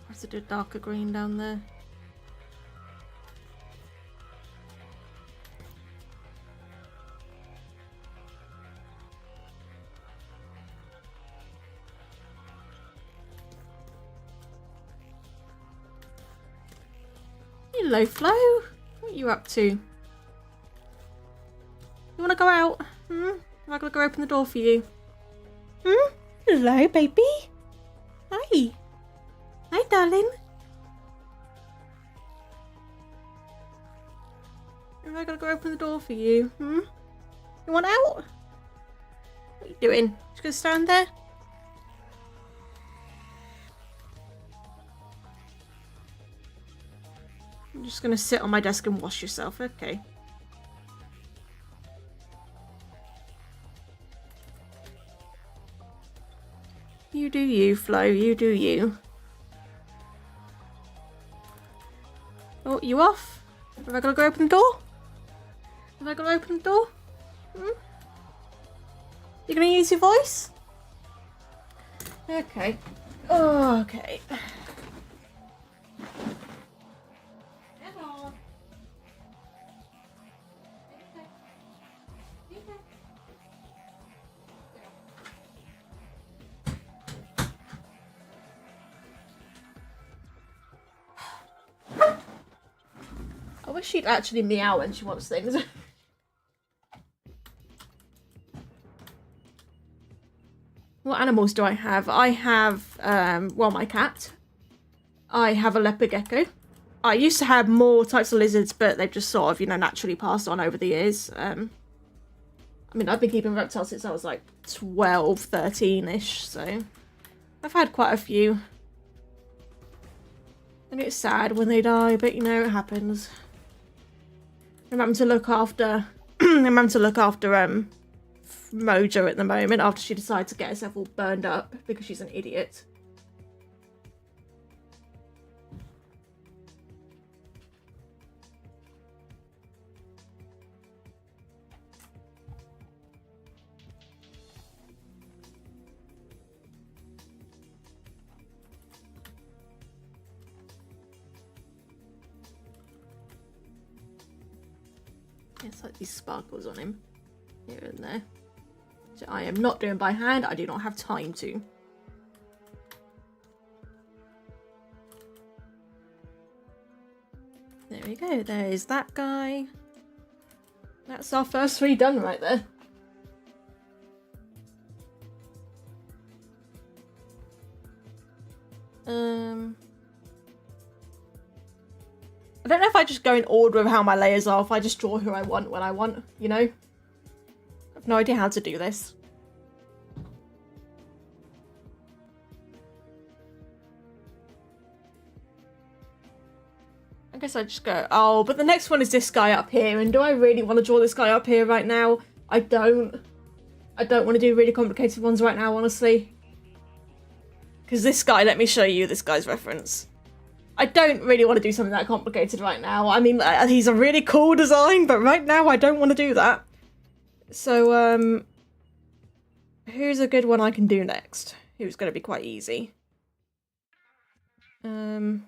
I have to do a darker green down there. Hello, Flo. What are you up to? You want to go out? Hmm? Am I going to go open the door for you? Hmm? Hello, baby. Hi. Hi, darling. Am I going to go open the door for you? Hmm? You want out? What are you doing? Just going to stand there? I'm just going to sit on my desk and wash yourself. Okay. You do you, Flo. You do you. Oh, you off? Have I got to go open the door? Have I got to open the door? Hmm? You going to use your voice? Okay. Oh, okay. I wish she'd actually meow when she wants things. What animals do I have? I have, well, my cat. I have a leopard gecko. I used to have more types of lizards, but they've just sort of, you know, naturally passed on over the years. I mean, I've been keeping reptiles since I was like 12, 13-ish, so I've had quite a few. And it's sad when they die, but you know, it happens. I'm having to look after Mojo at the moment after she decided to get herself all burned up because she's an idiot. It's like these sparkles on him here and there. So I am not doing by hand. I do not have time to. There we go. There is that guy. That's our first 3 done right there. I don't know if I just go in order of how my layers are, if I just draw who I want when I want, you know? I have no idea how to do this. I guess I just go, oh, but the next one is this guy up here, and do I really want to draw this guy up here right now? I don't want to do really complicated ones right now, honestly. Because this guy, let me show you this guy's reference. I don't really want to do something that complicated right now. I mean, he's a really cool design, but right now I don't want to do that. So, who's a good one I can do next? Who's going to be quite easy? I don't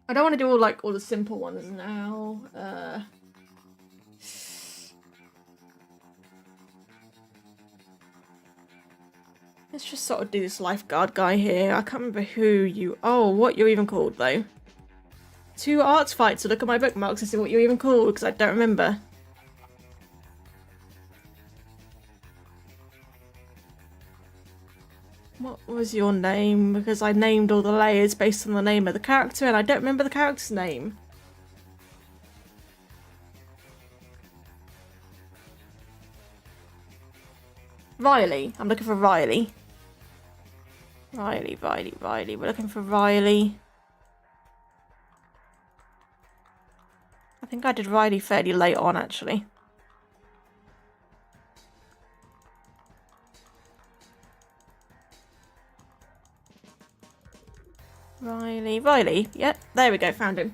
want to do all the simple ones now. Let's just sort of do this lifeguard guy here. I can't remember who you... Oh, what you're even called, though. 2 Artfight to look at my bookmarks and see what you're even called, because I don't remember. What was your name? Because I named all the layers based on the name of the character, and I don't remember the character's name. Riley. I'm looking for Riley. Riley. We're looking for Riley. I think I did Riley fairly late on, actually. Riley. Yep, there we go, found him.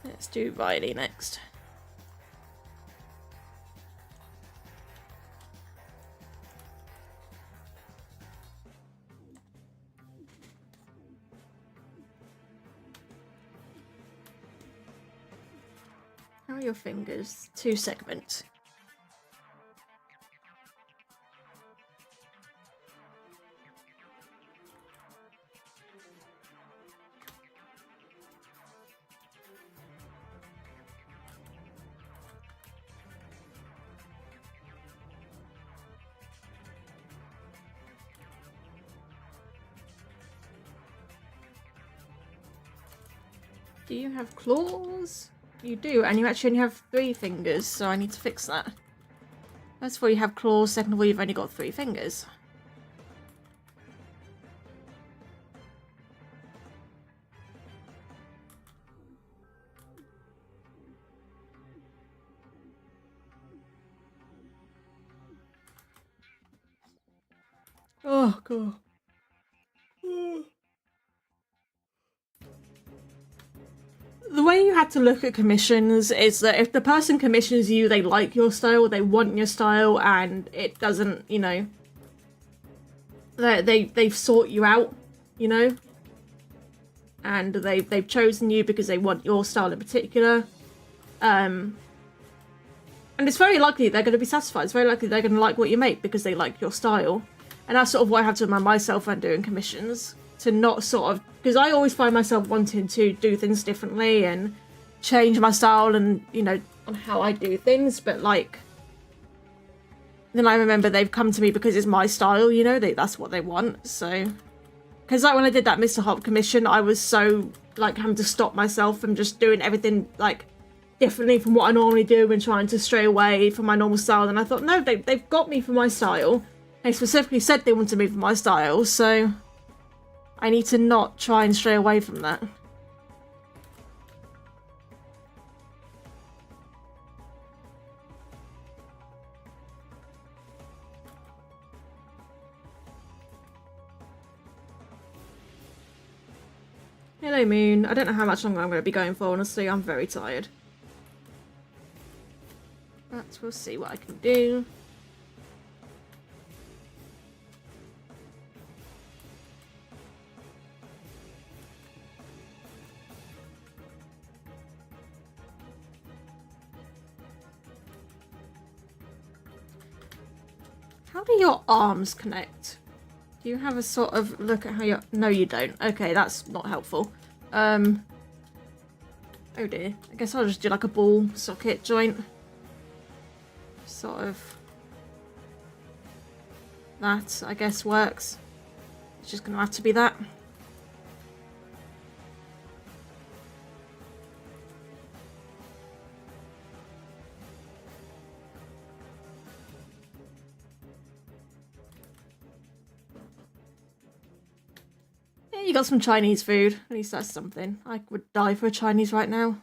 Let's do Riley next. How are your fingers? 2 segments. Do you have claws? You do, and you actually only have 3 fingers, so I need to fix that. First of all, you have claws. Second of all, you've only got 3 fingers. Oh, God. The way you had to look at commissions is that if the person commissions you, they like your style, they want your style, and it doesn't, you know, they've sought you out, you know, and they've chosen you because they want your style in particular, and it's very likely they're going to be satisfied. It's very likely they're going to like what you make because they like your style, and that's sort of what I have to remind myself when doing commissions. To not sort of, because I always find myself wanting to do things differently and change my style and, you know, on how I do things, but like, then I remember they've come to me because it's my style, you know, that's what they want, so. Because like when I did that Mr. Hop commission, I was so, like, having to stop myself from just doing everything, like, differently from what I normally do and trying to stray away from my normal style, and I thought, no, they've got me for my style. They specifically said they wanted me for my style, so I need to not try and stray away from that. Hello, Moon. I don't know how much longer I'm going to be going for, honestly. I'm very tired. But we'll see what I can do. How do your arms connect? Do you have a sort of look at how your... No, you don't. Okay, that's not helpful. Oh dear. I guess I'll just do like a ball socket joint. Sort of. That, I guess, works. It's just gonna have to be that. You got some Chinese food. At least that's something. I would die for a Chinese right now.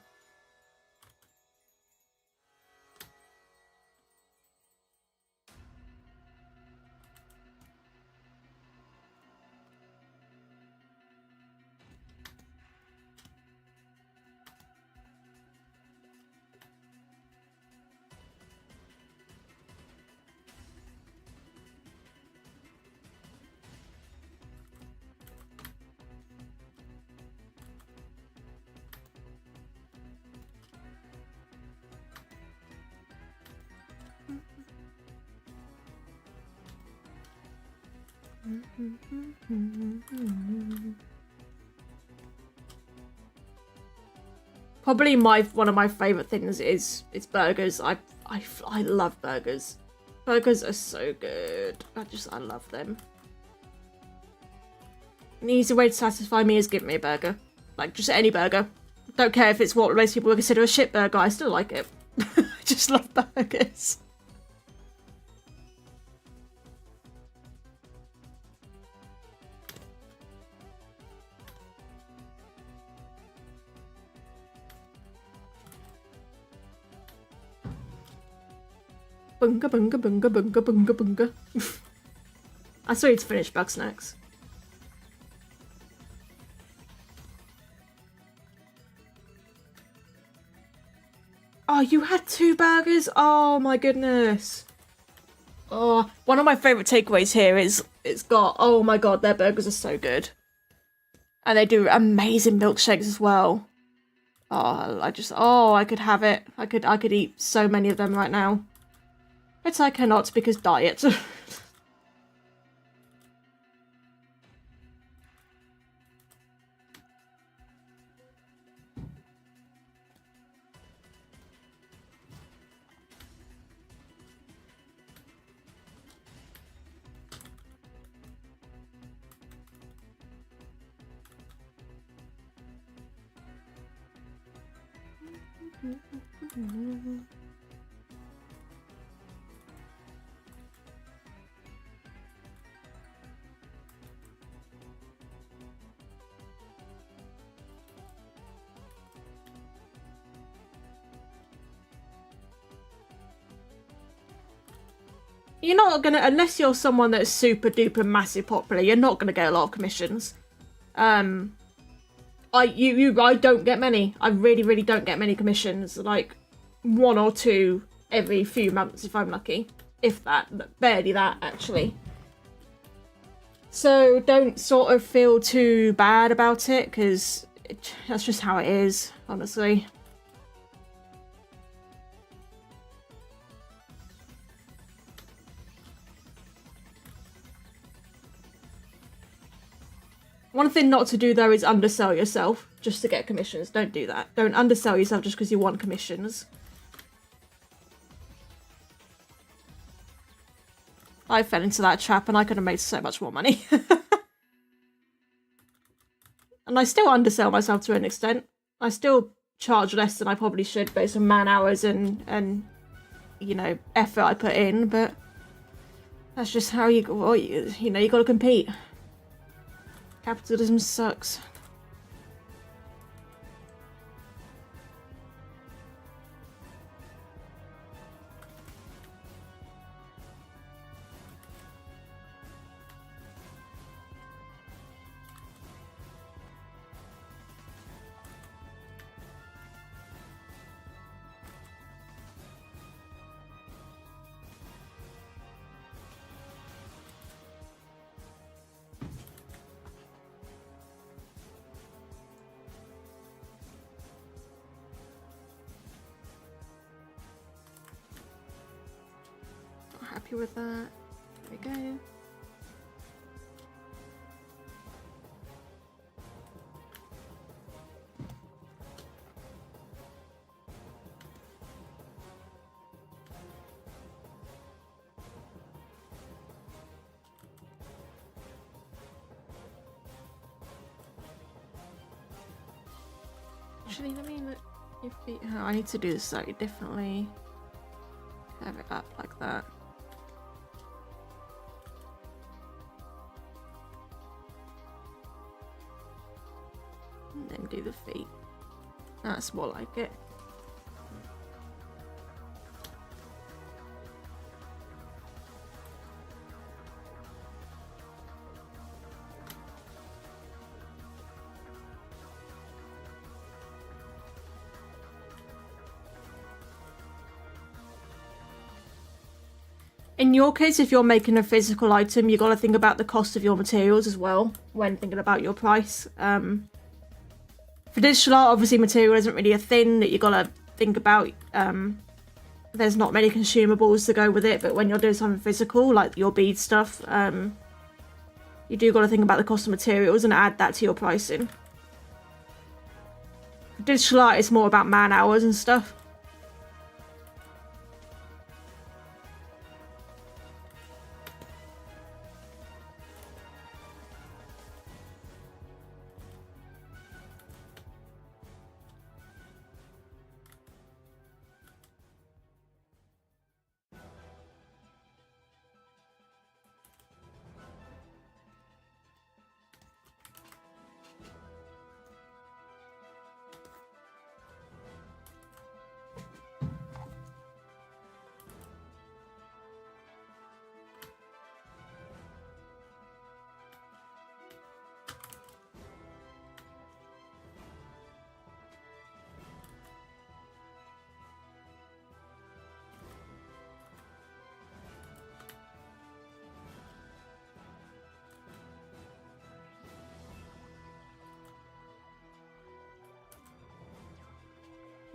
Probably one of my favourite things is burgers. I love burgers. Burgers are so good. I love them. An easy way to satisfy me is give me a burger. Like, just any burger. Don't care if it's what most people would consider a shit burger, I still like it. I just love burgers. Bunga bunga bunga bunga bunga bunga. I still need to finish Bug Snacks. Oh, you had 2 burgers? Oh my goodness. Oh, one of my favourite takeaways here is it's got, oh my god, their burgers are so good. And they do amazing milkshakes as well. Oh, I could have it. I could eat so many of them right now. But I cannot because diet. You're not gonna, unless you're someone that's super duper massive popular, you're not gonna get a lot of commissions. I don't get many. I really don't get many commissions. Like 1 or 2 every few months if I'm lucky. If that, barely that actually. So don't sort of feel too bad about it, because that's just how it is, honestly. One thing not to do though is undersell yourself just to get commissions. Don't do that. Don't undersell yourself just because you want commissions. I fell into that trap and I could have made so much more money. And I still undersell myself to an extent. I still charge less than I probably should based on man hours and you know, effort I put in, but that's just how you know, you gotta compete. Capitalism sucks. Happy with that. There we go. Actually, let me look if I need to do this slightly differently. Have it up like that. And then do the feet. That's more like it. In your case, if you're making a physical item, you got to think about the cost of your materials as well when thinking about your price. For digital art, obviously material isn't really a thing that you got to think about. There's not many consumables to go with it, but when you're doing something physical, like your bead stuff, you do got to think about the cost of materials and add that to your pricing. For digital art, it's more about man hours and stuff.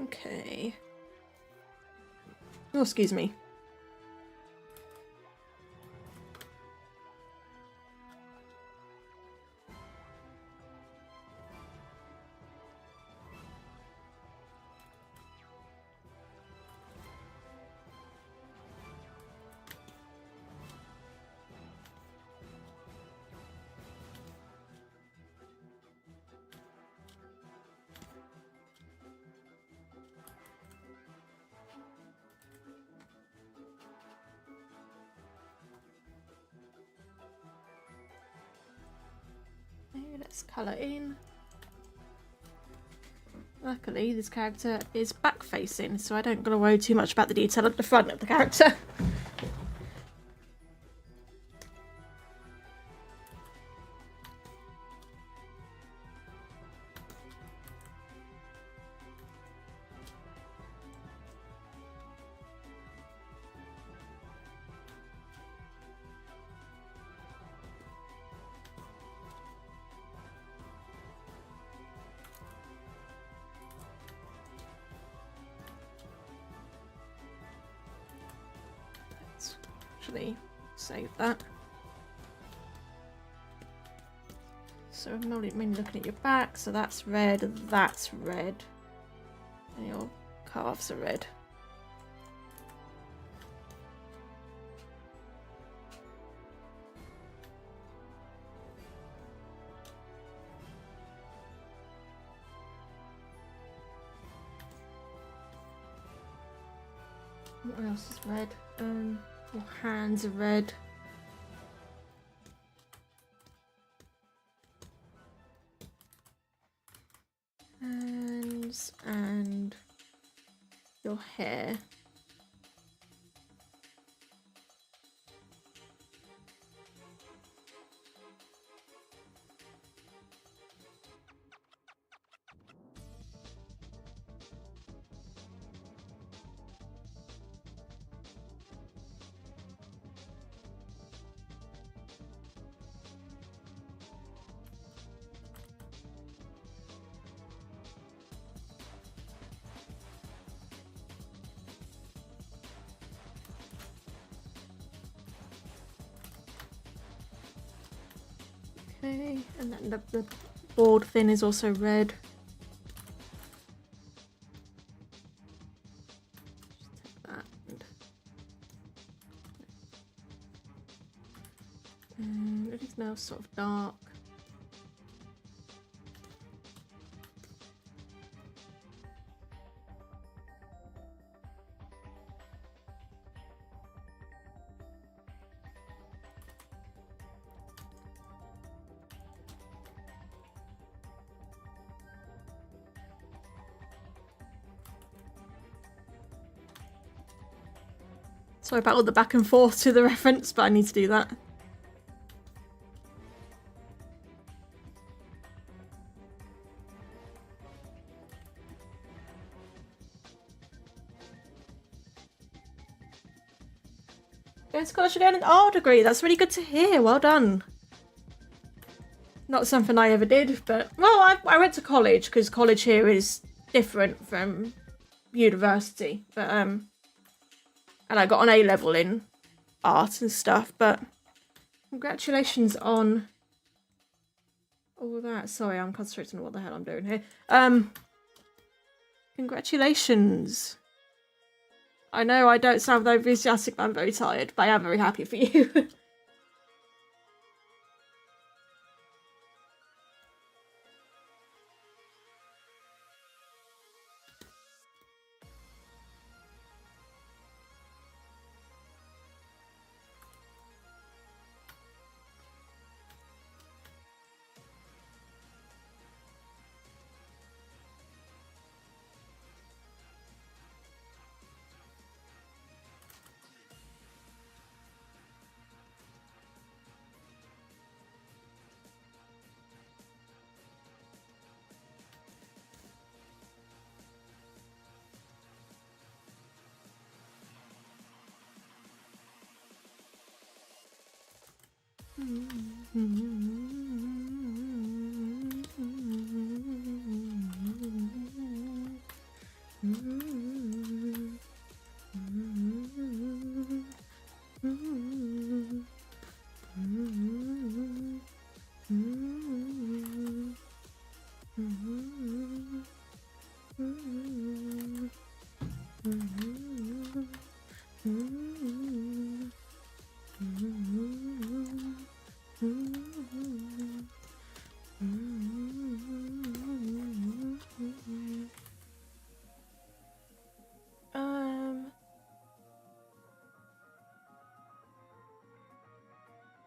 Okay. Oh, excuse me. Okay, let's colour in. Luckily, this character is back facing, so I don't gotta worry too much about the detail at the front of the character. Actually save that. So I'm mainly looking at your back, so that's red, and your calves are red. What else is red? Your hands are red. Hands and your hair. Okay, and then the board fin is also red. Just take that and it is now sort of dark. Sorry about all the back and forth to the reference, but I need to do that. Going to college again, an art degree. That's really good to hear. Well done. Not something I ever did, but well, I went to college because college here is different from university. But and I got an A level in art and stuff. But congratulations on all that. Sorry, I'm concentrating on what the hell I'm doing here. Congratulations. I know I don't sound very enthusiastic, but I'm very tired, but I am very happy for you.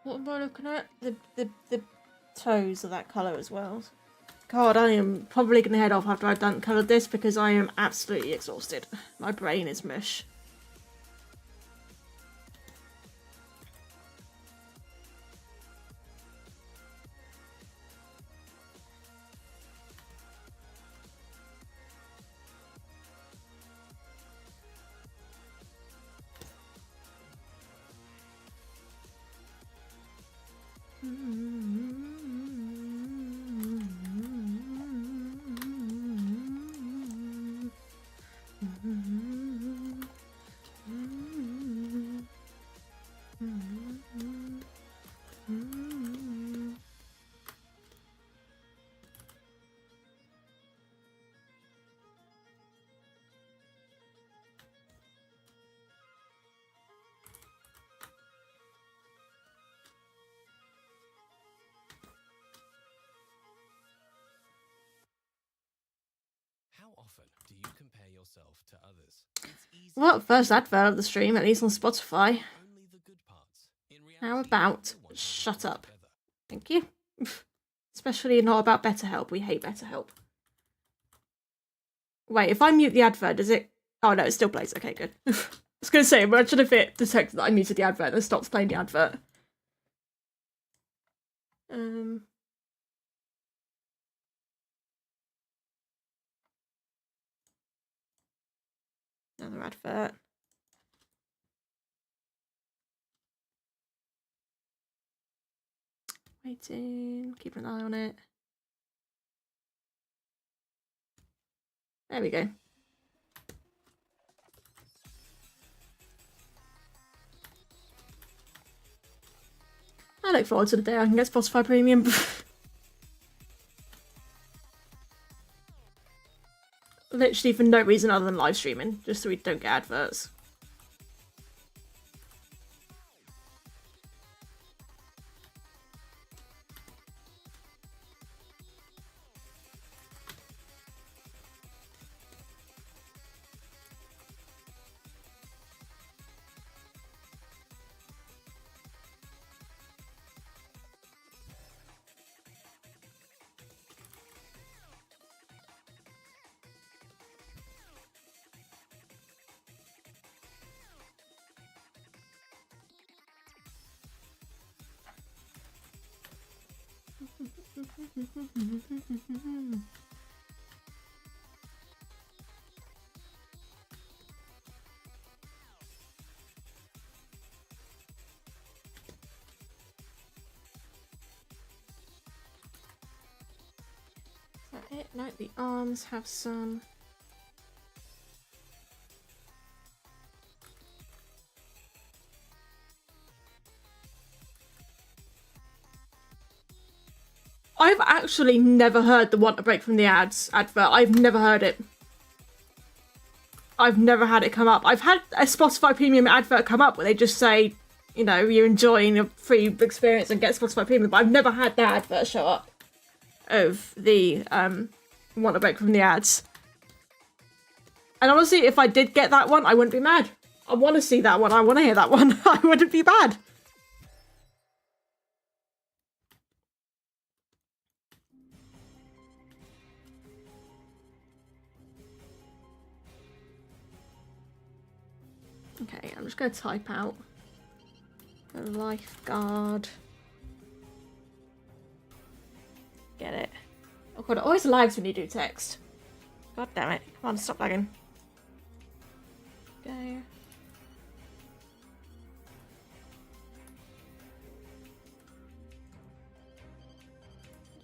What am I looking at? The toes are that colour as well. God, I am probably going to head off after I've done coloured this because I am absolutely exhausted. My brain is mush. How often do you compare yourself to others? Well, first advert of the stream, at least on Spotify. Only the good parts. In reality, How about everyone shut has it up? together. Thank you. Especially not about BetterHelp. We hate BetterHelp. Wait, if I mute the advert, does it... Oh, no, it still plays. Okay, good. I was going to say, imagine if it detected that I muted the advert and stops playing the advert. Another advert. Waiting. Keep an eye on it. There we go. I look forward to the day I can get Spotify Premium. Literally for no reason other than live streaming, just so we don't get adverts. Is that it? No, the arms have some. I've actually never heard the want a break from the ads advert. I've never heard it. I've never had it come up. I've had a Spotify Premium advert come up where they just say, you know, you're enjoying a free experience and get Spotify Premium, but I've never had that advert show up of the want a break from the ads. And honestly, if I did get that one, I wouldn't be mad. I want to see that one. I want to hear that one. I wouldn't be bad. Okay, I'm just going to type out the lifeguard. Get it. Oh god, it always lags when you do text. God damn it. Come on, stop lagging. Go.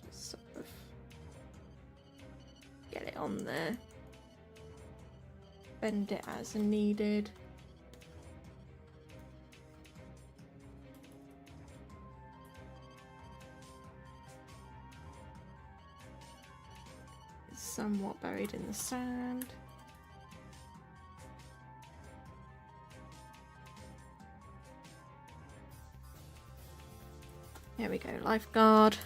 Just sort of get it on there. Bend it as needed. Somewhat buried in the sand. Here we go, lifeguard.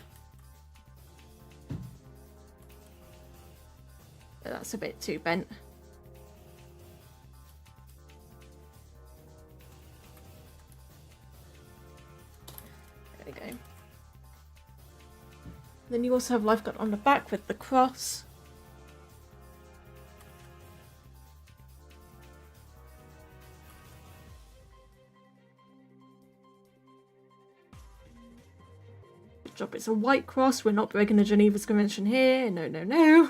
But that's a bit too bent. There we go. Then you also have lifeguard on the back with the cross. Good job, it's a white cross. We're not breaking the Geneva Convention here. No, no, no.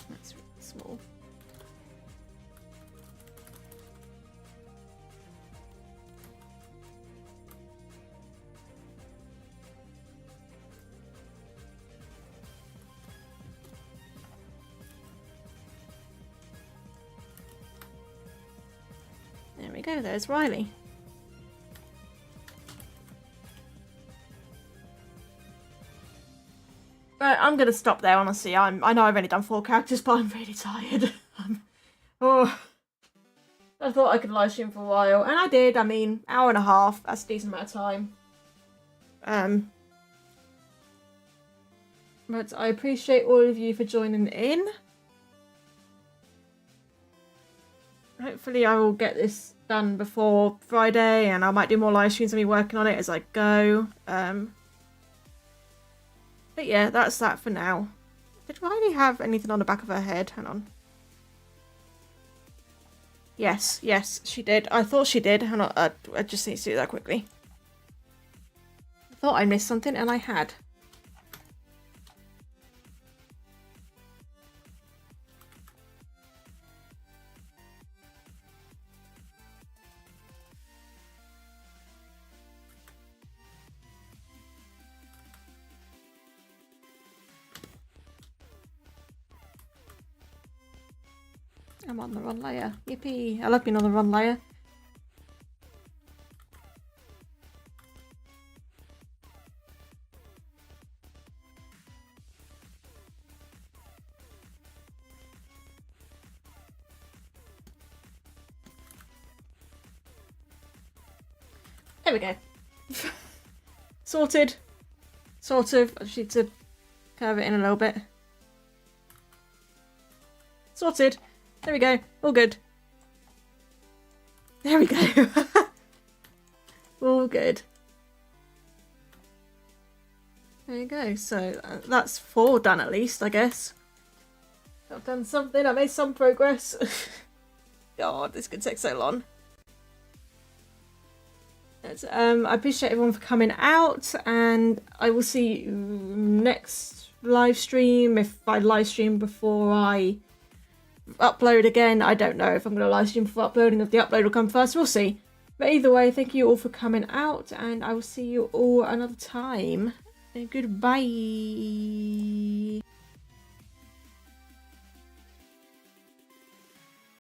That's really small. There we go, there's Riley. Right, I'm gonna stop there, honestly. I know I've only done 4 characters, but I'm really tired. Oh, I thought I could live stream for a while, and I did. I mean, hour and a half, that's a decent amount of time. But I appreciate all of you for joining in. Hopefully I will get this done before Friday, and I might do more live streams and be working on it as I go. But yeah, that's that for now. Did Riley have anything on the back of her head? Hang on. Yes, yes, she did. I thought she did. Hang on, I just need to do that quickly. I thought I missed something, and I had. I'm on the wrong layer. Yippee! I love being on the wrong layer. There we go. Sorted. Sort of. I just need to curve it in a little bit. Sorted. There we go. All good. There we go. All good. There you go. So that's 4 done at least, I guess. I've done something. I made some progress. God, this could take so long. I appreciate everyone for coming out, and I will see you next live stream. If I live stream before I upload again, I don't know if I'm going to live stream before uploading, if the upload will come first, we'll see. But either way, thank you all for coming out, and I will see you all another time. And goodbye.